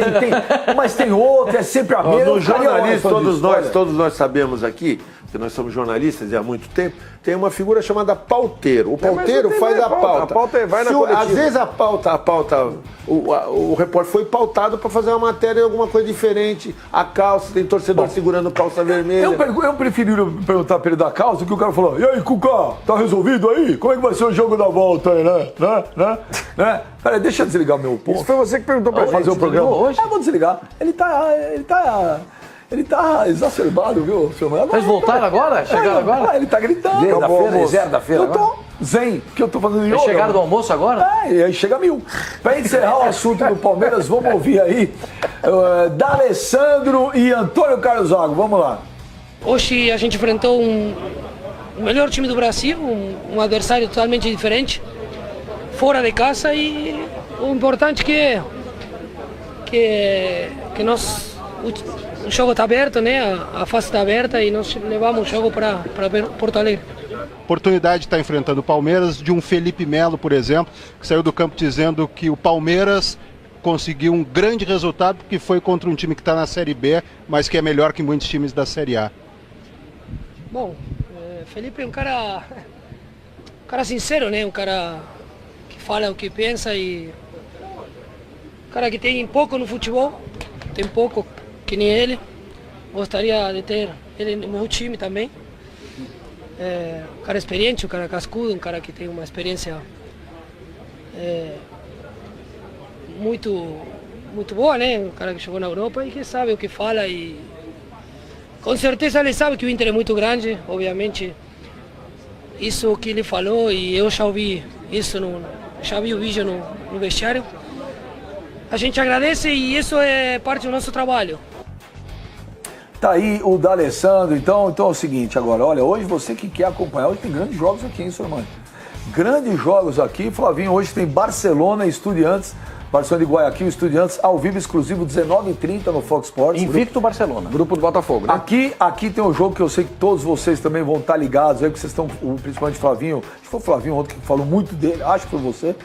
Speaker 1: mas tem outra, é sempre a mesma.
Speaker 6: No jornalismo,
Speaker 1: Olha,
Speaker 6: todos nós sabemos aqui, que nós somos jornalistas e há muito tempo, tem uma figura chamada pauteiro. O pauteiro
Speaker 3: mas
Speaker 6: faz
Speaker 3: tem
Speaker 6: a pauta.
Speaker 3: A pauta vai na coletiva.
Speaker 6: Às vezes a pauta, o repórter foi pautado para fazer uma matéria alguma coisa diferente. A calça, tem torcedor segurando calça vermelha.
Speaker 1: Eu preferi perguntar pra ele da causa que o cara falou: e aí, Cuca, tá resolvido aí? Como é que vai ser o jogo da volta aí, né? Peraí, deixa eu desligar meu ponto.
Speaker 3: Isso foi você que perguntou pra
Speaker 1: Vou
Speaker 3: gente.
Speaker 1: fazer o programa
Speaker 3: Desligou
Speaker 1: hoje? Vou desligar. Ele tá exacerbado, viu, senhor?
Speaker 2: Vocês voltaram agora? Chegaram agora?
Speaker 1: Ele tá gritando.
Speaker 4: Zero da
Speaker 1: Acabou o
Speaker 4: feira,
Speaker 1: almoço.
Speaker 4: zero da feira
Speaker 1: Eu tô zen, porque eu tô fazendo
Speaker 2: Vocês
Speaker 1: yoga.
Speaker 2: chegaram do almoço agora?
Speaker 1: E aí chega 1000. Pra encerrar o assunto do Palmeiras, vamos ouvir aí D'Alessandro e Antônio Carlos Zago. Vamos lá.
Speaker 12: Hoje a gente enfrentou o melhor time do Brasil, um adversário totalmente diferente, fora de casa, e o importante que nós, o jogo está aberto, né? A fase está aberta e nós levamos o jogo para Porto Alegre.
Speaker 13: Oportunidade de estar enfrentando o Palmeiras, de um Felipe Melo, por exemplo, que saiu do campo dizendo que o Palmeiras conseguiu um grande resultado porque foi contra um time que está na Série B, mas que é melhor que muitos times da Série A.
Speaker 12: Bom, Felipe é um cara sincero, né? Um cara que fala o que pensa e um cara que tem pouco no futebol, tem pouco que nem ele. Gostaria de ter ele no meu time também. Um cara experiente, um cara cascudo, um cara que tem uma experiência muito boa, né? Um cara que chegou na Europa e que sabe o que fala, e com certeza ele sabe que o Inter é muito grande, obviamente. Isso que ele falou, e eu já ouvi isso, já vi o vídeo no vestiário. A gente agradece e isso é parte do nosso trabalho.
Speaker 1: Tá aí o D'Alessandro, então é o seguinte agora, olha, hoje você que quer acompanhar, hoje tem grandes jogos aqui, hein, senhor Mano? Grandes jogos aqui, Flavinho, hoje tem Barcelona e Estudiantes, Barcelona de Guayaquil, Estudiantes, ao vivo exclusivo, 19h30 no Fox Sports.
Speaker 2: Invicto Barcelona.
Speaker 3: Grupo do Botafogo, né?
Speaker 1: Aqui tem um jogo que eu sei que todos vocês também vão estar ligados, aí que vocês estão, principalmente Flavinho, acho que foi o Flavinho ontem que falou muito dele, acho que foi você.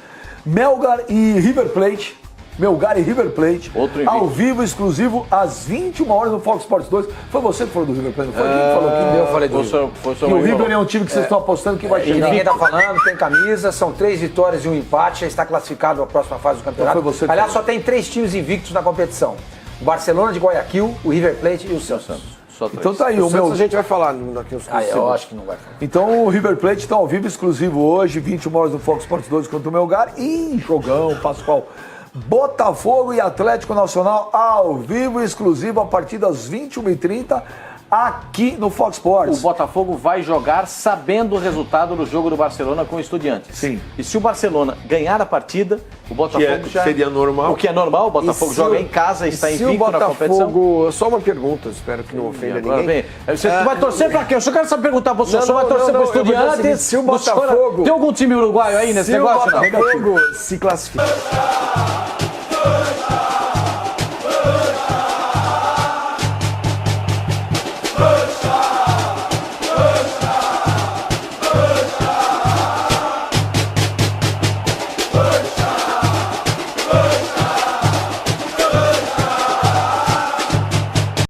Speaker 1: Melgar e River Plate, Melgar e River Plate.
Speaker 2: Outro invicto.
Speaker 1: Ao vivo, exclusivo, às 21 horas no Fox Sports 2. Foi você que falou do River Plate, não foi? Quem falou aqui?
Speaker 4: Eu falei do River.
Speaker 1: E o River é um time que vocês estão apostando que vai
Speaker 4: E
Speaker 1: chegar.
Speaker 4: ninguém tá falando, tem camisa, são 3 vitórias e um empate, já está classificado para a próxima fase do campeonato.
Speaker 1: Então foi você que
Speaker 4: Aliás,
Speaker 1: falou.
Speaker 4: só tem 3 times invictos na competição. O Barcelona de Guayaquil, o River Plate e o Santos.
Speaker 2: Só 3.
Speaker 1: Então tá aí,
Speaker 3: O
Speaker 1: o
Speaker 3: Santos
Speaker 1: meu...
Speaker 3: a gente vai falar daqui uns
Speaker 4: Ah, eu
Speaker 3: segundos.
Speaker 4: acho que não vai falar.
Speaker 1: Então o River Plate está ao vivo exclusivo hoje, 21 horas no Fox Sports 2 contra o Melgar. E jogão, Pascoal. Botafogo e Atlético Nacional ao vivo exclusivo a partir das 21h30 aqui no Fox Sports.
Speaker 2: O Botafogo vai jogar sabendo o resultado do jogo do Barcelona com o Estudiantes.
Speaker 1: Sim.
Speaker 2: E se o Barcelona ganhar a partida, o Botafogo já...
Speaker 6: seria normal.
Speaker 2: O que é normal, o Botafogo joga em casa e está invicto na competição.
Speaker 3: Só uma pergunta, espero que não ofenda
Speaker 2: Agora
Speaker 3: ninguém.
Speaker 2: vem. Você vai torcer pra quê? Eu só quero só perguntar pra você.
Speaker 3: Não,
Speaker 2: Você vai
Speaker 3: não,
Speaker 2: torcer
Speaker 3: não,
Speaker 2: pro
Speaker 3: eu vou dizer o seguinte,
Speaker 2: Estudiantes?
Speaker 3: se o Botafogo-
Speaker 2: Tem algum time uruguaio aí nesse
Speaker 3: Se o
Speaker 2: negócio?
Speaker 3: Botafogo se classificar...